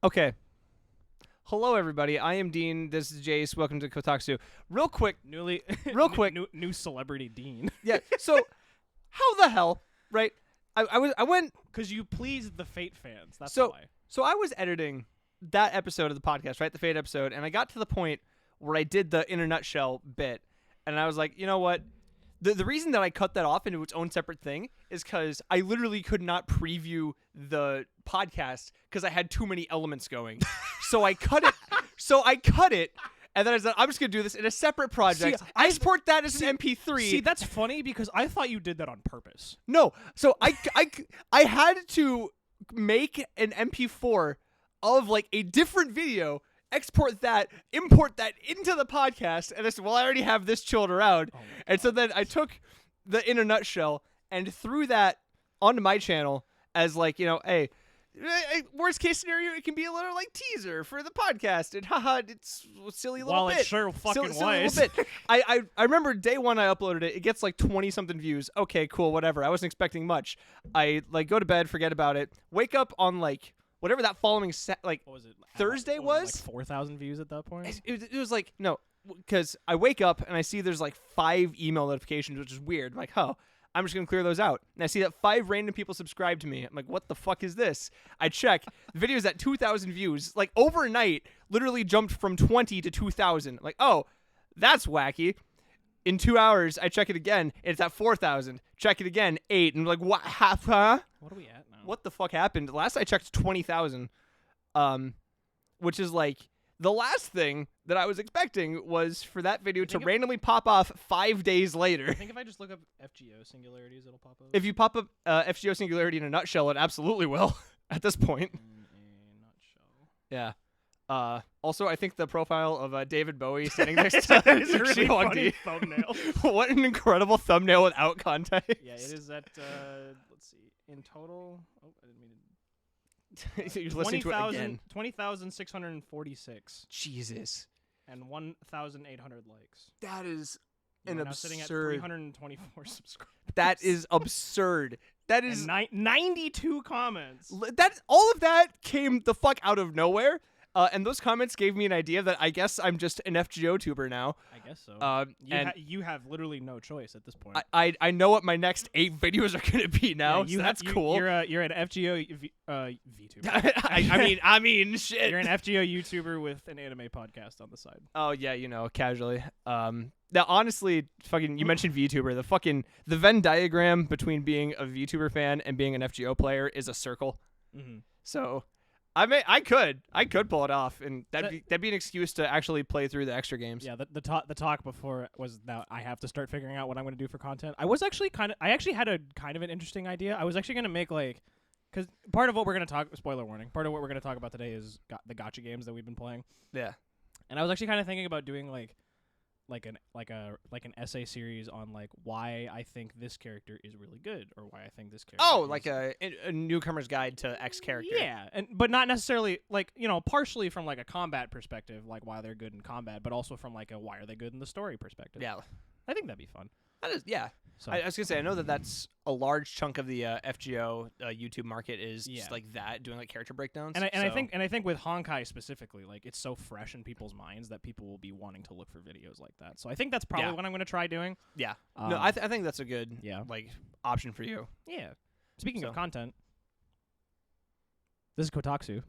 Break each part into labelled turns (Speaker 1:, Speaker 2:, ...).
Speaker 1: Okay. Hello, everybody. I am Dean. This is Jace. Welcome to Kotalksu. Real quick. Real quick.
Speaker 2: New celebrity Dean.
Speaker 1: Yeah. So, how the hell, right? I went.
Speaker 2: Because you pleased the Fate fans. That's
Speaker 1: So
Speaker 2: why.
Speaker 1: so I was editing that episode of the podcast, right? The Fate episode, and I got to the point where I did the in a nutshell bit, and I was like, you know what? The reason that I cut that off into its own separate thing is because I literally could not preview the podcast because I had too many elements going. So I cut it. And then I said, I'm just going to do this in a separate project.
Speaker 2: See,
Speaker 1: I export that as an MP3.
Speaker 2: See, that's funny because I thought you did that on purpose.
Speaker 1: No. So I had to make an MP4 of like a different video, export that, import that into the podcast, and I said, well, I already have this chilled around. And so then I took the in a nutshell and threw that onto my channel as like, you know, hey, worst case scenario, it can be a little like teaser for the podcast, and haha, it's a silly little bit.
Speaker 2: Well, it sure fucking
Speaker 1: silly
Speaker 2: was.
Speaker 1: little bit. I remember day one I uploaded it. It gets like 20 something views. Okay, cool, whatever. I wasn't expecting much. I like go to bed, forget about it. Wake up on like whatever that following like
Speaker 2: What was it?
Speaker 1: Thursday
Speaker 2: was?
Speaker 1: was?
Speaker 2: Like 4,000 views at that point?
Speaker 1: It was like no, because I wake up and I see there's like 5 email notifications, which is weird. I'm like, oh. I'm just going to clear those out. And I see that 5 random people subscribed to me. I'm like, what the fuck is this? I check. The video's at 2,000 views. Like, overnight, literally jumped from 20 to 2,000. Like, oh, that's wacky. In 2 hours, I check it again. And it's at 4,000. Check it again, 8. And I'm like, what? Huh?
Speaker 2: What are we at now?
Speaker 1: What the fuck happened? Last I checked, 20,000. Which is like, the last thing that I was expecting was for that video to randomly pop off 5 days later.
Speaker 2: I think if I just look up FGO singularities, it'll pop up.
Speaker 1: If you pop up FGO Singularity in a nutshell, it absolutely will at this point.
Speaker 2: In a nutshell.
Speaker 1: Yeah. Also, I think the profile of David Bowie sitting next to
Speaker 2: It's a really
Speaker 1: Shihong
Speaker 2: funny
Speaker 1: Di.
Speaker 2: thumbnail.
Speaker 1: What an incredible thumbnail without context.
Speaker 2: Yeah, it is at, let's see, in total, oh, I didn't mean to.
Speaker 1: You're listening to it again.
Speaker 2: 20,646
Speaker 1: Jesus.
Speaker 2: and 1,800 likes.
Speaker 1: That is
Speaker 2: You
Speaker 1: an
Speaker 2: are now sitting at
Speaker 1: absurd.
Speaker 2: 324 subscribers.
Speaker 1: That is absurd. That is
Speaker 2: And 92 comments.
Speaker 1: that. All of that came the fuck out of nowhere. And those comments gave me an idea that I guess I'm just an FGO tuber now.
Speaker 2: I guess so.
Speaker 1: And
Speaker 2: you have literally no choice at this point.
Speaker 1: I know what my next 8 videos are gonna be now.
Speaker 2: Yeah,
Speaker 1: So that's cool.
Speaker 2: You're an FGO VTuber.
Speaker 1: I mean, shit.
Speaker 2: You're an FGO YouTuber with an anime podcast on the side.
Speaker 1: Oh yeah, you know, casually. Now honestly, fucking, you mentioned VTuber. The Venn diagram between being a VTuber fan and being an FGO player is a circle.
Speaker 2: Mm-hmm.
Speaker 1: So, I could pull it off, and that'd be an excuse to actually play through the extra games.
Speaker 2: Yeah, the talk before was that I have to start figuring out what I'm going to do for content. I actually had a kind of an interesting idea. I was actually going to make like, because part of what we're going to talk, spoiler warning, part of what we're going to talk about today is the gacha games that we've been playing.
Speaker 1: Yeah.
Speaker 2: And I was actually kind of thinking about doing like an essay series on like why I think this character is really good or why I think this character.
Speaker 1: Oh,
Speaker 2: is
Speaker 1: like a newcomer's guide to X character.
Speaker 2: Yeah, but not necessarily like, you know, partially from like a combat perspective, like why they're good in combat, but also from like a why are they good in the story perspective.
Speaker 1: Yeah.
Speaker 2: I think that'd be fun.
Speaker 1: That is, yeah.
Speaker 2: So
Speaker 1: I was gonna say, I know that's a large chunk of the FGO YouTube market is
Speaker 2: Yeah.
Speaker 1: just like that, doing like character breakdowns.
Speaker 2: and I think with Honkai specifically, like it's so fresh in people's minds that people will be wanting to look for videos like that. So I think that's probably
Speaker 1: Yeah.
Speaker 2: what I'm going to try doing.
Speaker 1: Yeah. No, I think that's a good
Speaker 2: Yeah.
Speaker 1: like option for you.
Speaker 2: Yeah. Speaking
Speaker 1: So.
Speaker 2: of content, this is Kotalksu,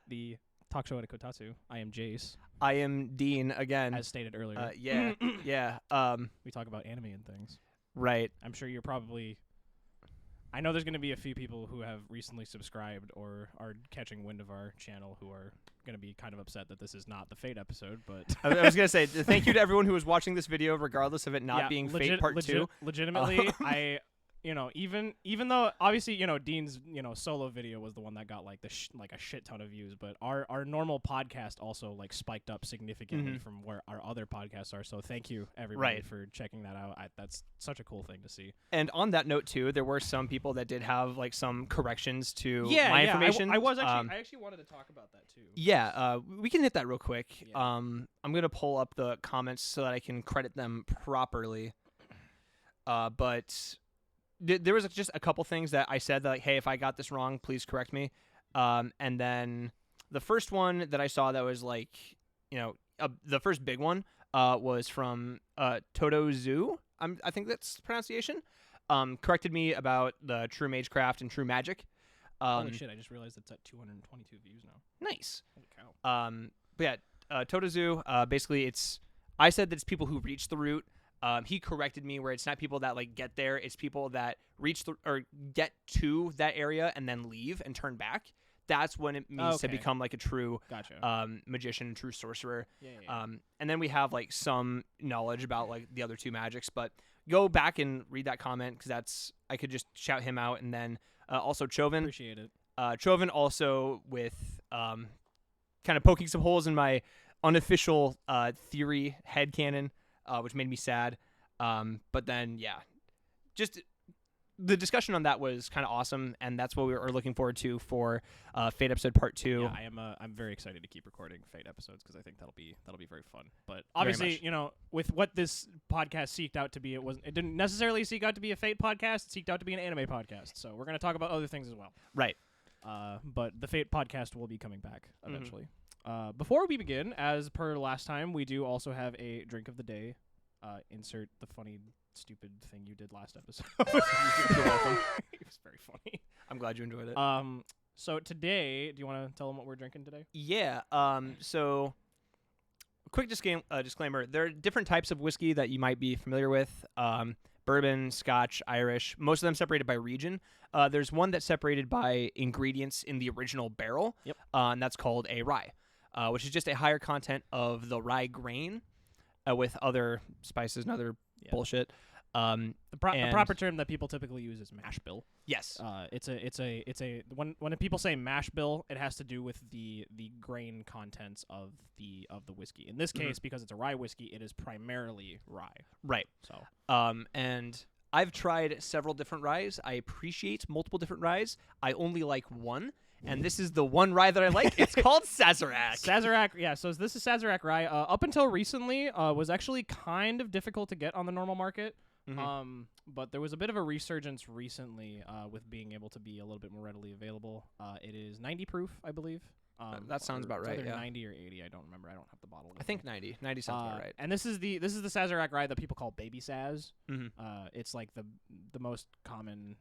Speaker 2: the talk show at Kotatsu. I am Jace,
Speaker 1: I am Dean again.
Speaker 2: as stated earlier.
Speaker 1: Yeah. Yeah.
Speaker 2: We talk about anime and things.
Speaker 1: Right.
Speaker 2: I'm sure you're probably. I know there's going to be a few people who have recently subscribed or are catching wind of our channel who are going to be kind of upset that this is not the Fate episode, but
Speaker 1: I was gonna say thank you to everyone who was watching this video, regardless of it not
Speaker 2: yeah,
Speaker 1: being Fate Part 2.
Speaker 2: Legitimately, you know, even though obviously, you know, Dean's, you know, solo video was the one that got like like a shit ton of views, but our normal podcast also like spiked up significantly from where our other podcasts are. So thank you everybody for checking that out. That's such a cool thing to see.
Speaker 1: And on that note too, there were some people that did have like some corrections to
Speaker 2: Yeah,
Speaker 1: my
Speaker 2: yeah.
Speaker 1: information.
Speaker 2: I actually wanted to talk about that too.
Speaker 1: Yeah, we can hit that real quick.
Speaker 2: Yeah.
Speaker 1: I'm gonna pull up the comments so that I can credit them properly. But there was just a couple things that I said that like, hey, if I got this wrong, please correct me. And then the first one that I saw that was like, the first big one was from Totozu. I think that's the pronunciation. Corrected me about the True Magecraft and True Magic.
Speaker 2: Holy shit! I just realized it's at 222 views now.
Speaker 1: Nice.
Speaker 2: Holy cow.
Speaker 1: But yeah, Totozu. Basically, I said that it's people who reach the route. He corrected me where it's not people that like get there. It's people that or get to that area and then leave and turn back. That's when it means to become like a true magician, true sorcerer.
Speaker 2: Yeah.
Speaker 1: And then we have like some knowledge about like the other two magics, but go back and read that comment because I could just shout him out. And then also Chauvin.
Speaker 2: Appreciate it.
Speaker 1: Chauvin also with kind of poking some holes in my unofficial theory headcanon, which made me sad. But then, yeah, just the discussion on that was kind of awesome, and that's what we are looking forward to for Fate episode part 2.
Speaker 2: Yeah, I'm very excited to keep recording Fate episodes because I think that'll be very fun. But obviously, with what this podcast seeked out to be, it didn't necessarily seek out to be a Fate podcast. It seeked out to be an anime podcast. So we're going to talk about other things as well.
Speaker 1: Right.
Speaker 2: But the Fate podcast will be coming back eventually. Before we begin, as per last time, we do also have a drink of the day. Insert the funny, stupid thing you did last episode.
Speaker 1: You're welcome.
Speaker 2: It was very funny.
Speaker 1: I'm glad you enjoyed it.
Speaker 2: So today, do you want to tell them what we're drinking today?
Speaker 1: Yeah. So, quick disclaimer: there are different types of whiskey that you might be familiar with. Bourbon, Scotch, Irish. Most of them separated by region. There's one that's separated by ingredients in the original barrel.
Speaker 2: Yep.
Speaker 1: And that's called a rye, which is just a higher content of the rye grain. With other spices and other bullshit.
Speaker 2: The proper term that people typically use is mash bill.
Speaker 1: Yes.
Speaker 2: It's a when people say mash bill, it has to do with the grain contents of the whiskey. In this case, because it's a rye whiskey, it is primarily rye.
Speaker 1: Right.
Speaker 2: So.
Speaker 1: And I've tried several different ryes. I appreciate multiple different ryes. I only like one. And this is the one rye that I like. It's called Sazerac.
Speaker 2: Sazerac, yeah. So this is Sazerac rye. Up until recently, was actually kind of difficult to get on the normal market. But there was a bit of a resurgence recently with being able to be a little bit more readily available. It is 90 proof, I believe.
Speaker 1: That sounds about right.
Speaker 2: Either
Speaker 1: yeah.
Speaker 2: 90 or 80. I don't remember. I don't have the bottle.
Speaker 1: I think 90. 90 sounds about right.
Speaker 2: And this is the Sazerac rye that people call Baby Saz.
Speaker 1: Mm-hmm.
Speaker 2: It's like the most common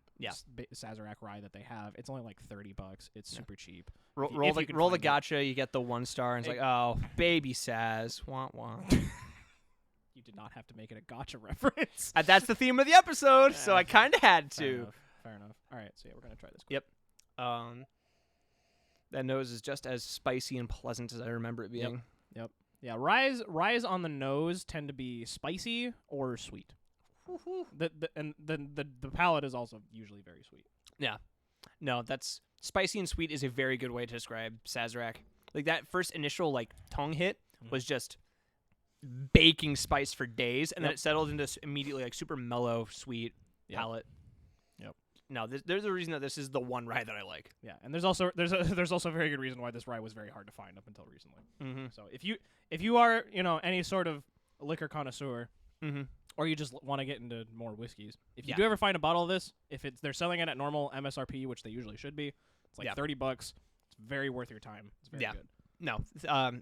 Speaker 2: Sazerac rye that they have. It's only like $30. It's super cheap.
Speaker 1: Roll the gacha, you get the 1 star, and it's like, oh, Baby Saz. Wah, wah.
Speaker 2: You did not have to make it a gacha reference.
Speaker 1: That's the theme of the episode, so I kind of had to.
Speaker 2: Fair enough. All right, so yeah, we're gonna try this.
Speaker 1: Yep. That nose is just as spicy and pleasant as I remember it being.
Speaker 2: Yep. Yeah, ryes on the nose tend to be spicy or sweet. The palate is also usually very sweet.
Speaker 1: Yeah. No, that's spicy and sweet is a very good way to describe Sazerac. Like that first initial like tongue hit was just baking spice for days, and then it settled into immediately like super mellow, sweet palate. Yep. No, there's a reason that this is the one rye that I like.
Speaker 2: Yeah, and there's also a very good reason why this rye was very hard to find up until recently.
Speaker 1: Mm-hmm.
Speaker 2: So if you are any sort of liquor connoisseur, or you just want to get into more whiskeys, if you do ever find a bottle of this, if they're selling it at normal MSRP, which they usually should be, it's like $30. It's very worth your time. It's very good.
Speaker 1: No,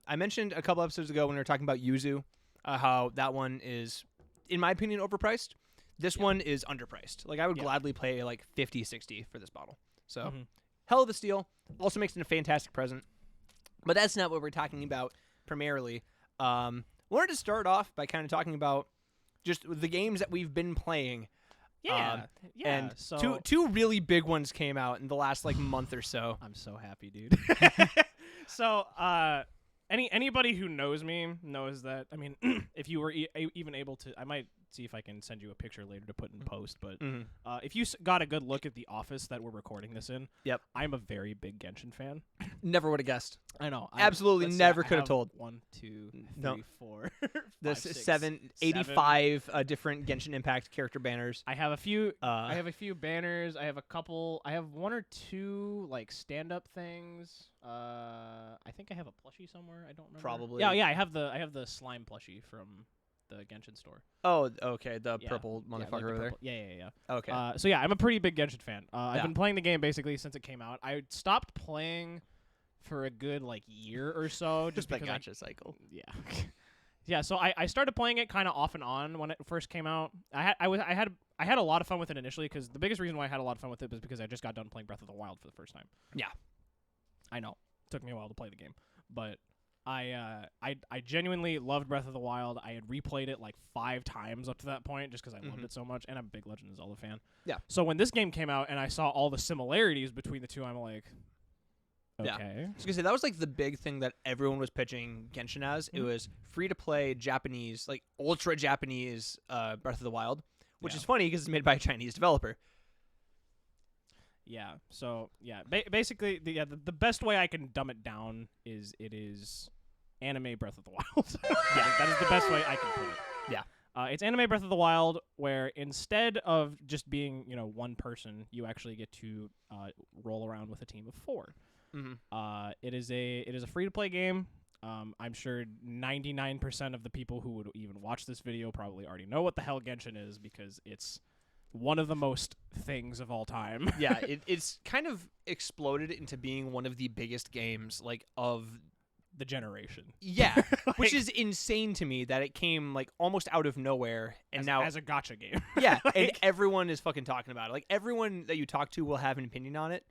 Speaker 1: I mentioned a couple episodes ago when we were talking about yuzu, how that one is, in my opinion, overpriced. This one is underpriced. Like I would gladly pay like $50, $60 for this bottle. So hell of a steal. Also makes it a fantastic present. But that's not what we're talking about primarily. Wanted to start off by kind of talking about just the games that we've been playing. And
Speaker 2: so
Speaker 1: two really big ones came out in the last like month or so.
Speaker 2: I'm so happy, dude. So anybody who knows me knows that. I mean, if you were even able to, I might see if I can send you a picture later to put in post. But if you got a good look at the office that we're recording this in, I'm a very big Genshin fan.
Speaker 1: Never would have guessed.
Speaker 2: I know.
Speaker 1: Absolutely never could have told.
Speaker 2: 1, 2, 3, 4.
Speaker 1: There's
Speaker 2: 5,
Speaker 1: 85 different Genshin Impact character banners.
Speaker 2: I have a few. I have a few banners. I have a couple. I have 1 or 2 like stand-up things. I think I have a plushie somewhere. I don't remember.
Speaker 1: Probably.
Speaker 2: Yeah. I have the slime plushie from the Genshin store.
Speaker 1: Oh, okay, the
Speaker 2: Yeah.
Speaker 1: purple
Speaker 2: Yeah,
Speaker 1: motherfucker
Speaker 2: like the
Speaker 1: over there.
Speaker 2: purple- Yeah.
Speaker 1: Okay.
Speaker 2: So yeah, I'm a pretty big Genshin fan. I've
Speaker 1: Yeah.
Speaker 2: been playing the game basically since it came out. I stopped playing for a good like year or so, just
Speaker 1: the
Speaker 2: because
Speaker 1: gacha cycle.
Speaker 2: yeah. Yeah, so I started playing it kind of off and on when it first came out. I had a lot of fun with it initially because the biggest reason why I had a lot of fun with it was because I just got done playing Breath of the Wild for the first time.
Speaker 1: Yeah.
Speaker 2: I know. It took me a while to play the game, but I genuinely loved Breath of the Wild. I had replayed it like 5 times up to that point just because I loved it so much, and I'm a big Legend of Zelda fan.
Speaker 1: Yeah.
Speaker 2: So when this game came out and I saw all the similarities between the two, I'm like, okay.
Speaker 1: I was gonna say that was like the big thing that everyone was pitching Genshin as. It was free to play Japanese, like ultra Japanese Breath of the Wild, which is funny because it's made by a Chinese developer.
Speaker 2: Yeah. So yeah, basically, the best way I can dumb it down is it is anime Breath of the Wild. Yeah, that is the best way I can put it.
Speaker 1: Yeah.
Speaker 2: It's anime Breath of the Wild, where instead of just being one person, you actually get to roll around with a team of 4. It is a free to play game. I'm sure 99% of the people who would even watch this video probably already know what the hell Genshin is because it's one of the most things of all time.
Speaker 1: Yeah, it's kind of exploded into being one of the biggest games like of
Speaker 2: the generation.
Speaker 1: Yeah, which is insane to me that it came like almost out of nowhere and now
Speaker 2: as a gacha game.
Speaker 1: Yeah, and everyone is fucking talking about it. Like everyone that you talk to will have an opinion on it,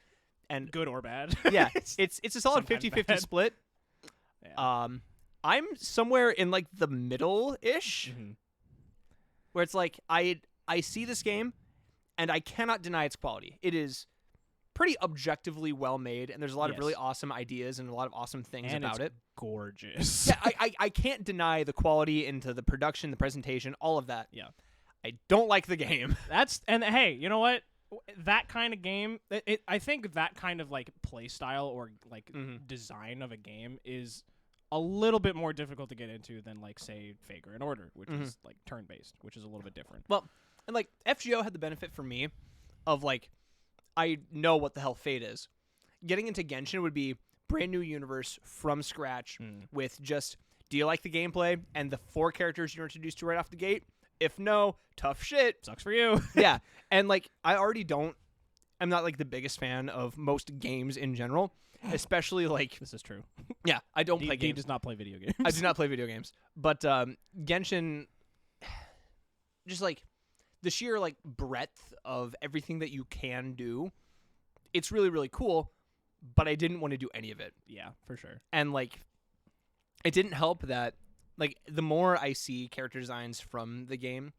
Speaker 1: and
Speaker 2: good or bad.
Speaker 1: Yeah, it's a solid
Speaker 2: Sometimes
Speaker 1: 50-50
Speaker 2: bad.
Speaker 1: split.
Speaker 2: Yeah.
Speaker 1: I'm somewhere in like the middle-ish, where it's like I see this game, and I cannot deny its quality. It is pretty objectively well made, and there's a lot of really awesome ideas and a lot of awesome things
Speaker 2: and
Speaker 1: about it.
Speaker 2: Gorgeous.
Speaker 1: Yeah, I can't deny the quality into the production, the presentation, all of that.
Speaker 2: Yeah.
Speaker 1: I don't like the game.
Speaker 2: And hey, you know what? That kind of game, I think that kind of like play style or like design of a game is a little bit more difficult to get into than like say Faker and Order, which is like turn based, which is a little bit different.
Speaker 1: Well, and like FGO had the benefit for me of like I know what the hell Fate is. Getting into Genshin would be brand new universe from scratch with just, do you like the gameplay and the 4 characters you're introduced to right off the gate? If no, tough shit.
Speaker 2: Sucks for you.
Speaker 1: Yeah. And like I'm not like the biggest fan of most games in general, especially like
Speaker 2: This is true.
Speaker 1: Yeah, I don't play games.
Speaker 2: Dean does not play video games.
Speaker 1: I do not play video games. But Genshin, just like the sheer like breadth of everything that you can do, it's really, really cool, but I didn't want to do any of it.
Speaker 2: Yeah, for sure.
Speaker 1: And like it didn't help that like the more I see character designs from the game,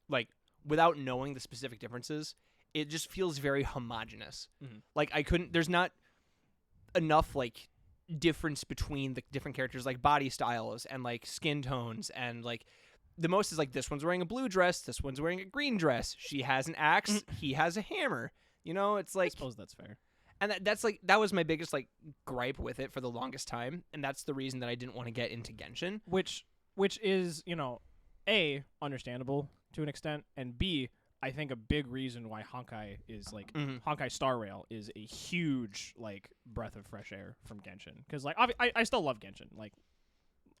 Speaker 1: like without knowing the specific differences, it just feels very homogenous. Like there's not enough like difference between the different characters, like body styles and like skin tones, and like the most is like this one's wearing a blue dress, this one's wearing a green dress, she has an axe, he has a hammer. It's like,
Speaker 2: I suppose that's fair.
Speaker 1: And that's like that was my biggest like gripe with it for the longest time, and that's the reason that I didn't want to get into Genshin.
Speaker 2: Which is A, understandable to an extent, and B, I think a big reason why Honkai is like Honkai Star Rail is a huge like breath of fresh air from Genshin, because like I still love Genshin. Like,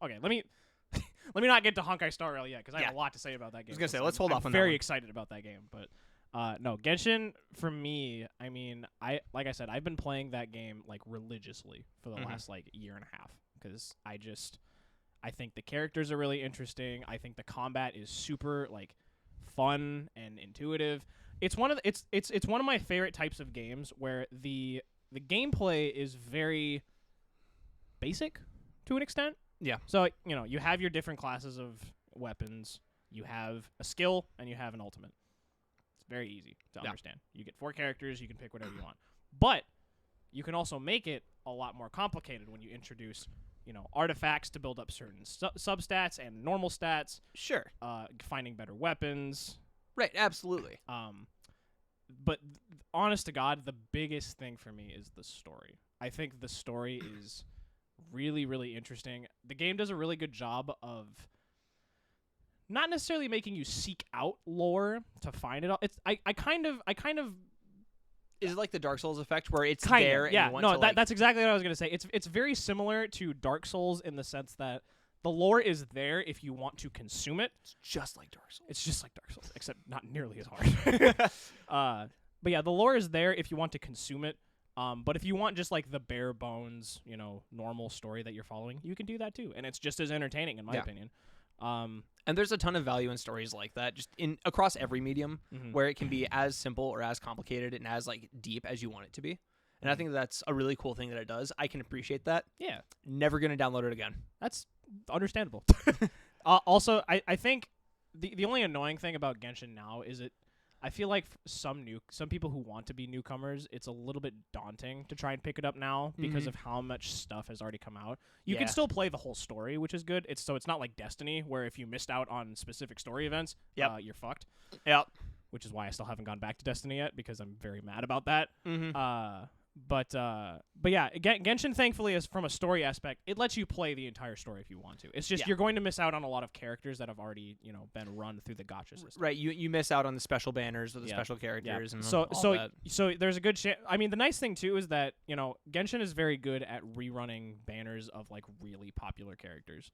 Speaker 2: okay, let me not get to Honkai Star Rail yet, because I have a lot to say about that game.
Speaker 1: I was gonna say let's hold off on
Speaker 2: I'm
Speaker 1: that.
Speaker 2: Very
Speaker 1: one.
Speaker 2: excited about that game, but no, Genshin for me. I mean, like I said, I've been playing that game like religiously for the last like year and a half, because I think the characters are really interesting. I think the combat is super like fun and intuitive. It's one of it's one of my favorite types of games where the gameplay is very basic to an extent.
Speaker 1: Yeah.
Speaker 2: So you have your different classes of weapons. You have a skill and you have an ultimate. It's very easy to understand. You get 4 characters. You can pick whatever you want, but you can also make it a lot more complicated when you introduce artifacts to build up certain substats and normal stats.
Speaker 1: Sure.
Speaker 2: Finding better weapons.
Speaker 1: Right, absolutely.
Speaker 2: But honest to God, the biggest thing for me is the story. I think the story is really, really interesting. The game does a really good job of not necessarily making you seek out lore to find it all. I kind of
Speaker 1: Is it like the Dark Souls effect where it's
Speaker 2: kind
Speaker 1: there?
Speaker 2: of, yeah,
Speaker 1: and you want to,
Speaker 2: that's exactly what I was gonna say. It's very similar to Dark Souls in the sense that the lore is there if you want to consume it.
Speaker 1: It's just like Dark Souls.
Speaker 2: It's just like Dark Souls, except not nearly as hard. But yeah, the lore is there if you want to consume it. But if you want just like the bare bones, normal story that you're following, you can do that too, and it's just as entertaining in my opinion.
Speaker 1: And there's a ton of value in stories like that, just across every medium, where it can be as simple or as complicated and as like deep as you want it to be. And I think that's a really cool thing that it does. I can appreciate that.
Speaker 2: Yeah.
Speaker 1: Never gonna download it again.
Speaker 2: That's understandable. Also, I think the only annoying thing about Genshin now is I feel like some people who want to be newcomers, it's a little bit daunting to try and pick it up now because of how much stuff has already come out. You can still play the whole story, which is good. It's not like Destiny where if you missed out on specific story events, you're fucked.
Speaker 1: Yep.
Speaker 2: Which is why I still haven't gone back to Destiny yet because I'm very mad about that. But yeah, Genshin thankfully is from a story aspect. It lets you play the entire story if you want to. It's just you're going to miss out on a lot of characters that have already been run through the gacha system.
Speaker 1: Right, you miss out on the special banners or the special characters and
Speaker 2: so
Speaker 1: all that.
Speaker 2: So there's a good chance. I mean, the nice thing too is that Genshin is very good at rerunning banners of like really popular characters.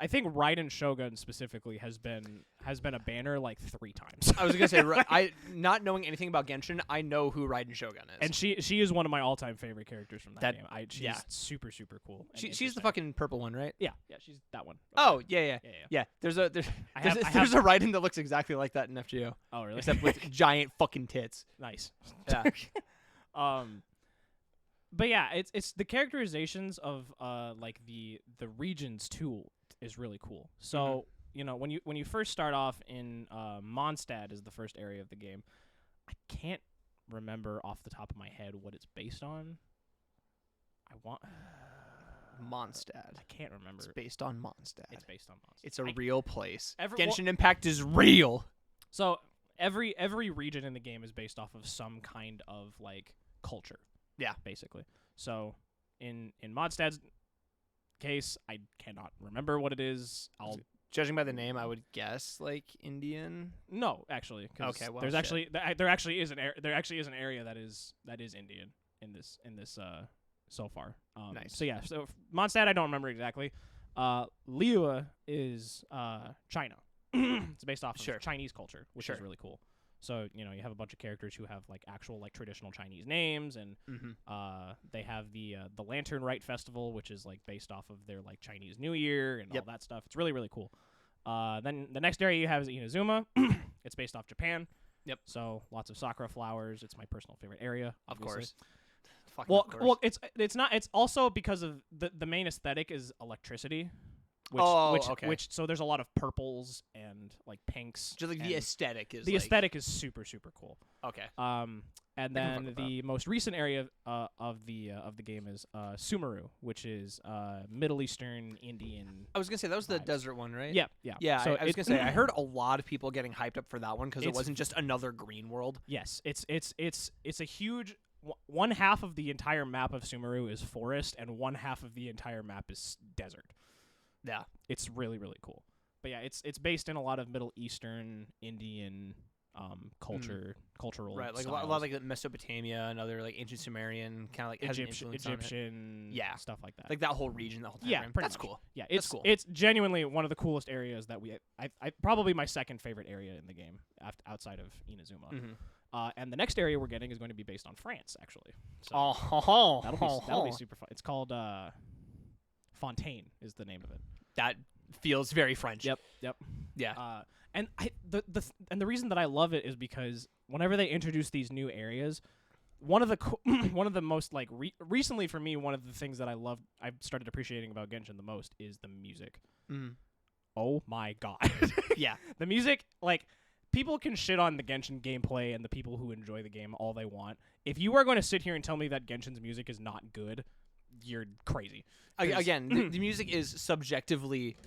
Speaker 2: I think Raiden Shogun specifically has been a banner like 3 times.
Speaker 1: I was gonna say, I not knowing anything about Genshin, I know who Raiden Shogun is,
Speaker 2: and she is one of my all-time favorite characters from that game. She's super super cool.
Speaker 1: She's the fucking purple one, right?
Speaker 2: Yeah, she's that one. Okay.
Speaker 1: Oh yeah. There's a Raiden that looks exactly like that in FGO.
Speaker 2: Oh really?
Speaker 1: Except with giant fucking tits.
Speaker 2: Nice.
Speaker 1: Yeah.
Speaker 2: But yeah, it's the characterizations of like the regions too is really cool. So when you first start off in Mondstadt is the first area of the game. I can't remember off the top of my head what it's based on.
Speaker 1: Mondstadt.
Speaker 2: I can't remember.
Speaker 1: It's based on Mondstadt.
Speaker 2: It's based on Mondstadt.
Speaker 1: It's a real place. Genshin Impact is real.
Speaker 2: So every region in the game is based off of some kind of like culture.
Speaker 1: Yeah,
Speaker 2: basically. So in Mondstadt's case, I cannot remember what it is.
Speaker 1: Judging by the name, I would guess like Indian.
Speaker 2: No, actually,
Speaker 1: okay. Well,
Speaker 2: there actually is an area that is Indian in this so far.
Speaker 1: Nice.
Speaker 2: So yeah, so Mondstadt I don't remember exactly. Liyue is China. It's based off of Chinese culture, which is really cool. So you have a bunch of characters who have like actual like traditional Chinese names, and they have the Lantern Rite Festival, which is like based off of their like Chinese New Year and all that stuff. It's really really cool. Then the next area you have is Inazuma. It's based off Japan. Yep. So lots of sakura flowers. It's my personal favorite area. Obviously.
Speaker 1: Of course.
Speaker 2: Well, it's not. It's also because of the main aesthetic is electricity. Which so there's a lot of purples and like pinks.
Speaker 1: Just like the aesthetic is
Speaker 2: aesthetic is super super cool.
Speaker 1: Okay.
Speaker 2: And then the most recent area of the game is Sumeru, which is Middle Eastern Indian.
Speaker 1: I was gonna say that was the desert one, right?
Speaker 2: Yeah.
Speaker 1: So I was gonna say I heard a lot of people getting hyped up for that one because it wasn't just another green world.
Speaker 2: Yes, it's a huge. One half of the entire map of Sumeru is forest, and one half of the entire map is desert.
Speaker 1: Yeah,
Speaker 2: it's really really cool. But yeah, it's based in a lot of Middle Eastern Indian cultural
Speaker 1: right, like
Speaker 2: styles.
Speaker 1: a lot like Mesopotamia and other like ancient Sumerian kind of like
Speaker 2: Egyptian stuff like that.
Speaker 1: Like that whole region, the whole time.
Speaker 2: Yeah,
Speaker 1: That's
Speaker 2: much.
Speaker 1: cool.
Speaker 2: Yeah,
Speaker 1: that's cool.
Speaker 2: It's genuinely one of the coolest areas that I probably my second favorite area in the game outside of Inazuma. And the next area we're getting is going to be based on France, actually. So that'll be super fun. It's called Fontaine is the name of it.
Speaker 1: That feels very French.
Speaker 2: Yep.
Speaker 1: Yeah.
Speaker 2: And the reason that I love it is because whenever they introduce these new areas, one of the most like recently for me, one of the things that I've started appreciating about Genshin the most is the music. Oh my god.
Speaker 1: Yeah.
Speaker 2: The music, like, people can shit on the Genshin gameplay and the people who enjoy the game all they want. If you are going to sit here and tell me that Genshin's music is not good, you're crazy.
Speaker 1: Again, the music is subjectively,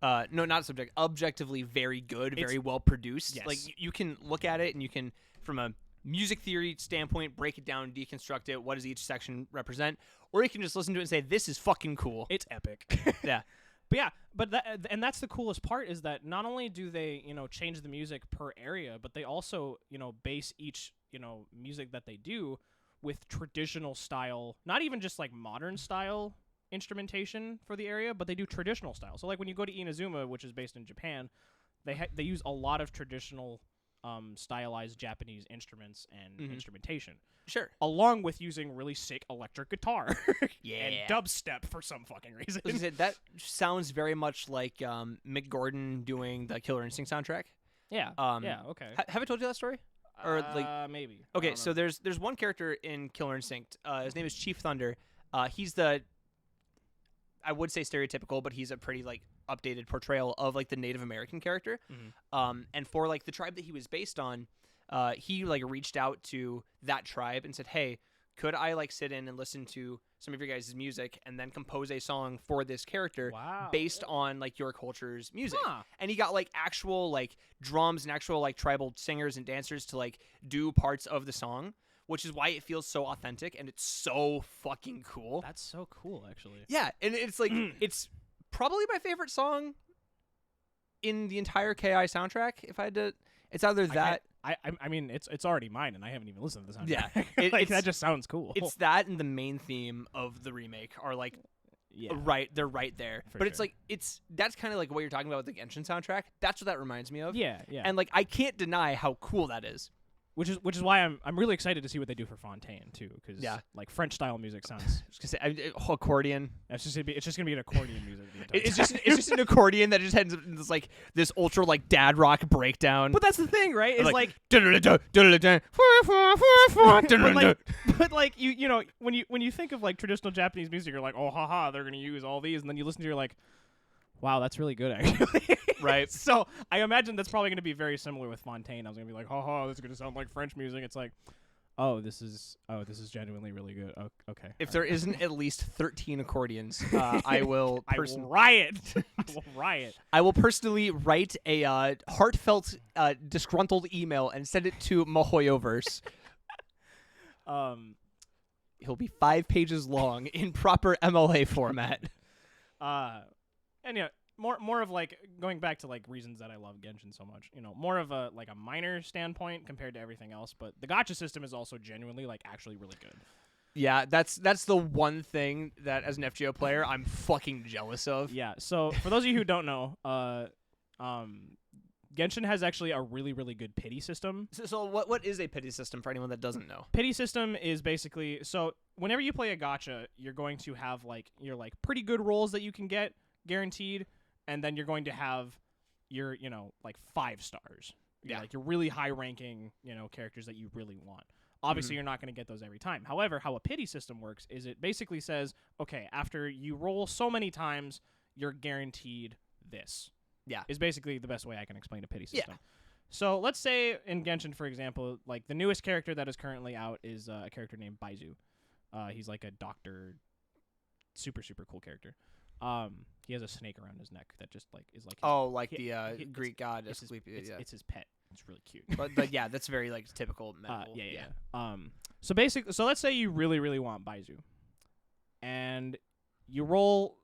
Speaker 1: objectively very good, very well produced.
Speaker 2: Yes.
Speaker 1: Like you can look at it and you can, from a music theory standpoint, break it down, deconstruct it. What does each section represent? Or you can just listen to it and say, "This is fucking cool."
Speaker 2: It's epic.
Speaker 1: Yeah.
Speaker 2: But that's the coolest part is that not only do they change the music per area, but they also base each music that they do with traditional style, not even just like modern style instrumentation for the area, but they do traditional style. So like when you go to Inazuma, which is based in Japan, they use a lot of traditional stylized Japanese instruments and instrumentation.
Speaker 1: Sure.
Speaker 2: Along with using really sick electric guitar
Speaker 1: Yeah.
Speaker 2: and dubstep for some fucking reason.
Speaker 1: I was gonna say, that sounds very much like Mick Gordon doing the Killer Instinct soundtrack.
Speaker 2: Yeah. Yeah. Okay.
Speaker 1: Have I told you that story? Or like
Speaker 2: maybe.
Speaker 1: Okay, so there's one character in Killer Instinct. His name is Chief Thunder. He's the, I would say stereotypical, but he's a pretty like updated portrayal of like the Native American character. And for like the tribe that he was based on, he like reached out to that tribe and said, "Hey, could I like sit in and listen to some of your guys' music and then compose a song for this character based on like your culture's music?" And he got like actual like drums and actual like tribal singers and dancers to like do parts of the song, which is why it feels so authentic and it's so fucking cool.
Speaker 2: That's so cool, actually.
Speaker 1: Yeah, and it's like it's probably my favorite song in the entire KI soundtrack. If I had to, it's either that.
Speaker 2: I mean, it's already mine, and I haven't even listened to the soundtrack.
Speaker 1: Yeah,
Speaker 2: like, that just sounds cool.
Speaker 1: It's that and the main theme of the remake are like, they're right there. But it's like that's kind of like what you're talking about with the Genshin soundtrack. That's what that reminds me of.
Speaker 2: Yeah.
Speaker 1: And like I can't deny how cool that is.
Speaker 2: Which is why I'm really excited to see what they do for Fontaine too, because like French style music sounds.
Speaker 1: I was gonna say accordion.
Speaker 2: It's just gonna be an accordion music.
Speaker 1: It's just an accordion that just has this like this ultra like dad rock breakdown.
Speaker 2: But that's the thing, right? It's like but like you know when you think of like traditional Japanese music, you're like, oh haha, they're gonna use all these, and then you listen to you're like, wow, that's really good actually.
Speaker 1: Right.
Speaker 2: So I imagine that's probably going to be very similar with Fontaine. I was going to be like, haha, this is going to sound like French music. It's like, this is genuinely really good. Okay.
Speaker 1: If there isn't at least 13 accordions, I will
Speaker 2: riot. I will riot.
Speaker 1: I will personally write a heartfelt, disgruntled email and send it to Mahoyoverse. He'll be 5 pages long in proper MLA format.
Speaker 2: And yeah, more of like going back to like reasons that I love Genshin so much. You know, more of a like a minor standpoint compared to everything else, but the gacha system is also genuinely like actually really good.
Speaker 1: Yeah, that's the one thing that as an FGO player I'm fucking jealous of.
Speaker 2: Yeah. So for those of you who don't know, Genshin has actually a really, really good pity system.
Speaker 1: So what is a pity system for anyone that doesn't know?
Speaker 2: Pity system is basically, so whenever you play a gacha, you're going to have like your like pretty good rolls that you can get guaranteed, and then you're going to have your, you know, like 5 stars. Yeah. Like your really high ranking, you know, characters that you really want. Obviously, you're not going to get those every time. However, how a pity system works is it basically says, okay, after you roll so many times, you're guaranteed this.
Speaker 1: Yeah.
Speaker 2: Is basically the best way I can explain a pity system.
Speaker 1: Yeah.
Speaker 2: So let's say in Genshin, for example, like the newest character that is currently out is a character named Baizu. He's like a doctor, super, super cool character. He has a snake around his neck that just like is like
Speaker 1: the Greek god.
Speaker 2: It's his pet. It's really cute.
Speaker 1: but yeah, that's very like typical medical.
Speaker 2: Yeah. So let's say you really, really want Baizu, and you roll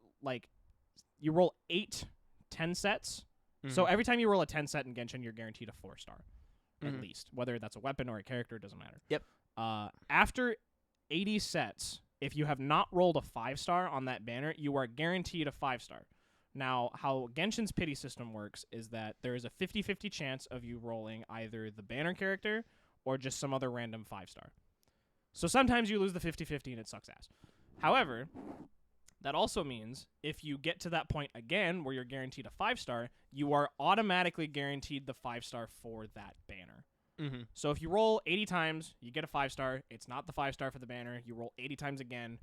Speaker 2: 8 10 sets. So every time you roll a 10 set in Genshin, you're guaranteed a 4-star, at least. Whether that's a weapon or a character, it doesn't matter.
Speaker 1: Yep.
Speaker 2: After 80 sets, if you have not rolled a 5-star on that banner, you are guaranteed a 5-star. Now, how Genshin's pity system works is that there is a 50-50 chance of you rolling either the banner character or just some other random 5-star. So sometimes you lose the 50-50 and it sucks ass. However, that also means if you get to that point again where you're guaranteed a 5-star, you are automatically guaranteed the 5-star for that banner. So if you roll 80 times, you get a 5-star. It's not the 5-star for the banner. You roll 80 times again,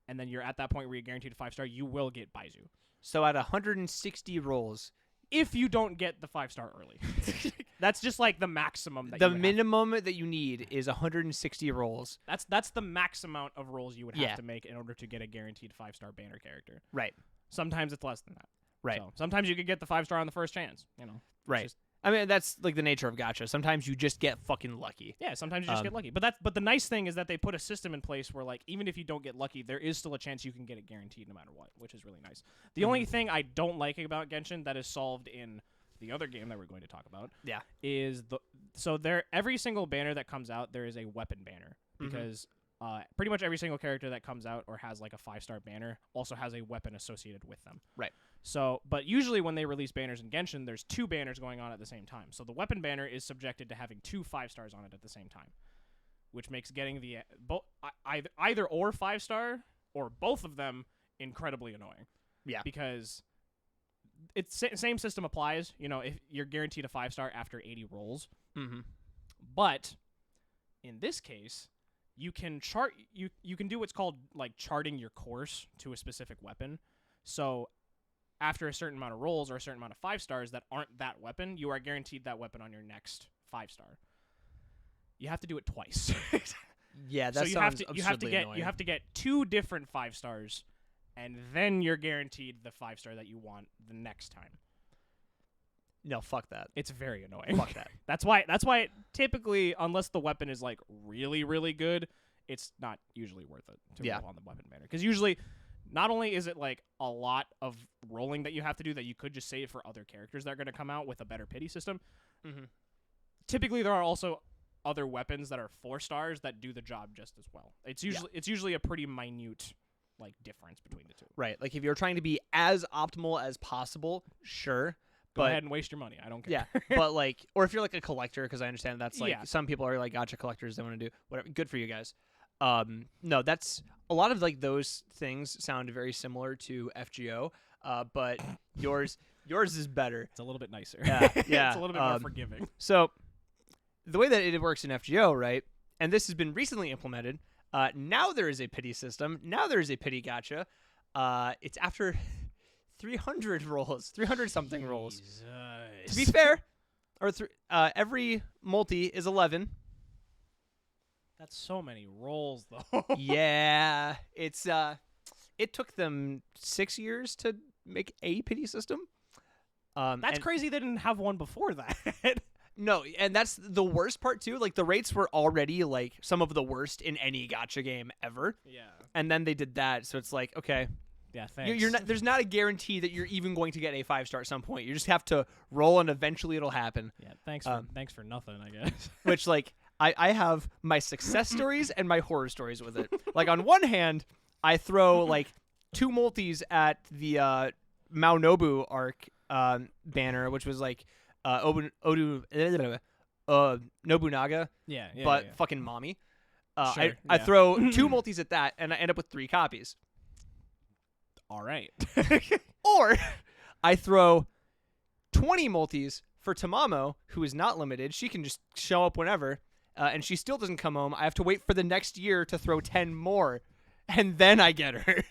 Speaker 2: and then you're at that point where you're guaranteed a 5-star. You will get Baizu.
Speaker 1: So at 160 rolls,
Speaker 2: if you don't get the 5-star early, that's just like the maximum.
Speaker 1: The minimum that you need is 160 rolls.
Speaker 2: That's the max amount of rolls you would have to make in order to get a guaranteed 5-star banner character.
Speaker 1: Right.
Speaker 2: Sometimes it's less than that.
Speaker 1: Right.
Speaker 2: So sometimes you could get the 5-star on the first chance. You know.
Speaker 1: Right. I mean, that's like the nature of gacha. Sometimes you just get fucking lucky.
Speaker 2: Yeah, sometimes you just get lucky. But the nice thing is that they put a system in place where, like, even if you don't get lucky, there is still a chance you can get it guaranteed no matter what, which is really nice. The only thing I don't like about Genshin that is solved in the other game that we're going to talk about is every single banner that comes out, there is a weapon banner. Because pretty much every single character that comes out or has like a 5-star banner also has a weapon associated with them.
Speaker 1: Right.
Speaker 2: So, but usually when they release banners in Genshin, there's 2 banners going on at the same time. So the weapon banner is subjected to having 2 5-stars on it at the same time, which makes getting the either or 5-star or both of them incredibly annoying.
Speaker 1: Yeah.
Speaker 2: Because it's same system applies. You know, if you're guaranteed a 5-star after 80 rolls, but in this case, you can chart. You can do what's called like charting your course to a specific weapon. So after a certain amount of rolls or a certain amount of 5-stars that aren't that weapon, you are guaranteed that weapon on your next 5-star. You have to do it twice.
Speaker 1: Yeah, that
Speaker 2: so
Speaker 1: sounds
Speaker 2: you have to get
Speaker 1: annoying.
Speaker 2: you have to get 2 different 5-stars, and then you're guaranteed the 5-star that you want the next time.
Speaker 1: No, fuck that.
Speaker 2: It's very annoying.
Speaker 1: Fuck that.
Speaker 2: That's why typically, unless the weapon is like really, really good, it's not usually worth it to roll on the weapon banner. Because usually, not only is it like a lot of rolling that you have to do that you could just save for other characters that are going to come out with a better pity system. Typically, there are also other weapons that are 4-stars that do the job just as well. It's usually a pretty minute like difference between the two.
Speaker 1: Right. Like if you're trying to be as optimal as possible, sure.
Speaker 2: Go ahead and waste your money. I don't care.
Speaker 1: Yeah, but like, or if you're like a collector, because I understand that's like
Speaker 2: Yeah.
Speaker 1: some people are like gacha collectors. They want to do whatever. Good for you guys. No, that's a lot of like those things sound very similar to FGO. But yours is better.
Speaker 2: It's a little bit nicer.
Speaker 1: Yeah.
Speaker 2: It's a little bit more forgiving.
Speaker 1: So the way that it works in FGO, right? And this has been recently implemented. Now there is a pity system. Now there is a pity gacha. It's after 300 rolls, 300 something rolls. To be fair, or every multi is 11.
Speaker 2: That's so many rolls, though.
Speaker 1: Yeah, it's it took them 6 years to make a pity system.
Speaker 2: That's crazy. They didn't have one before that.
Speaker 1: No, and that's the worst part too. Like the rates were already like some of the worst in any gacha game ever.
Speaker 2: Yeah.
Speaker 1: And then they did that, so it's like, okay.
Speaker 2: Yeah, thanks.
Speaker 1: You're not, there's not a guarantee that you're even going to get a 5-star at some point. You just have to roll, and eventually it'll happen.
Speaker 2: Yeah, thanks for nothing, I guess.
Speaker 1: Which, like, I have my success stories and my horror stories with it. Like, on one hand, I throw, like, 2 multis at the Maonobu arc banner, which was, like, Nobunaga, but fucking mommy.
Speaker 2: Sure,
Speaker 1: I throw 2 multis at that, and I end up with 3 copies.
Speaker 2: All right.
Speaker 1: Or I throw 20 multis for Tamamo, who is not limited. She can just show up whenever, and she still doesn't come home. I have to wait for the next year to throw 10 more, and then I get her.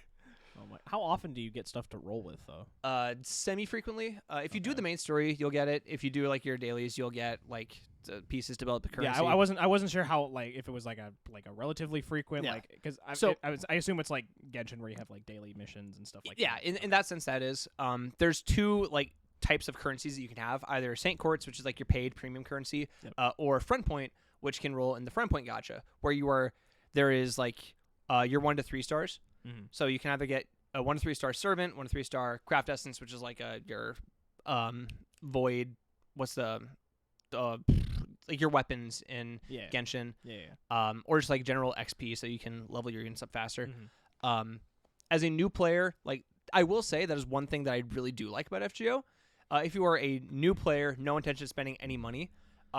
Speaker 2: Oh my. How often do you get stuff to roll with, though?
Speaker 1: Semi-frequently. If you do the main story, you'll get it. If you do like your dailies, you'll get like pieces to develop the currency.
Speaker 2: Yeah, I wasn't sure how, like, if it was like a relatively frequent, like, because I assume it's like Genshin where you have like daily missions and stuff like that.
Speaker 1: Yeah, in that sense, that is. There's 2 like types of currencies that you can have: either Saint Courts, which is like your paid premium currency, or Front Point, which can roll in the Front Point gacha, where there is like your 1 to 3 stars. So you can either get a 1 to 3 star servant, 1 to 3 star craft essence, which is like your void. What's the like your weapons in Genshin, or just like general XP, so you can level your units up faster. As a new player, like I will say that is one thing that I really do like about FGO. If you are a new player, no intention of spending any money,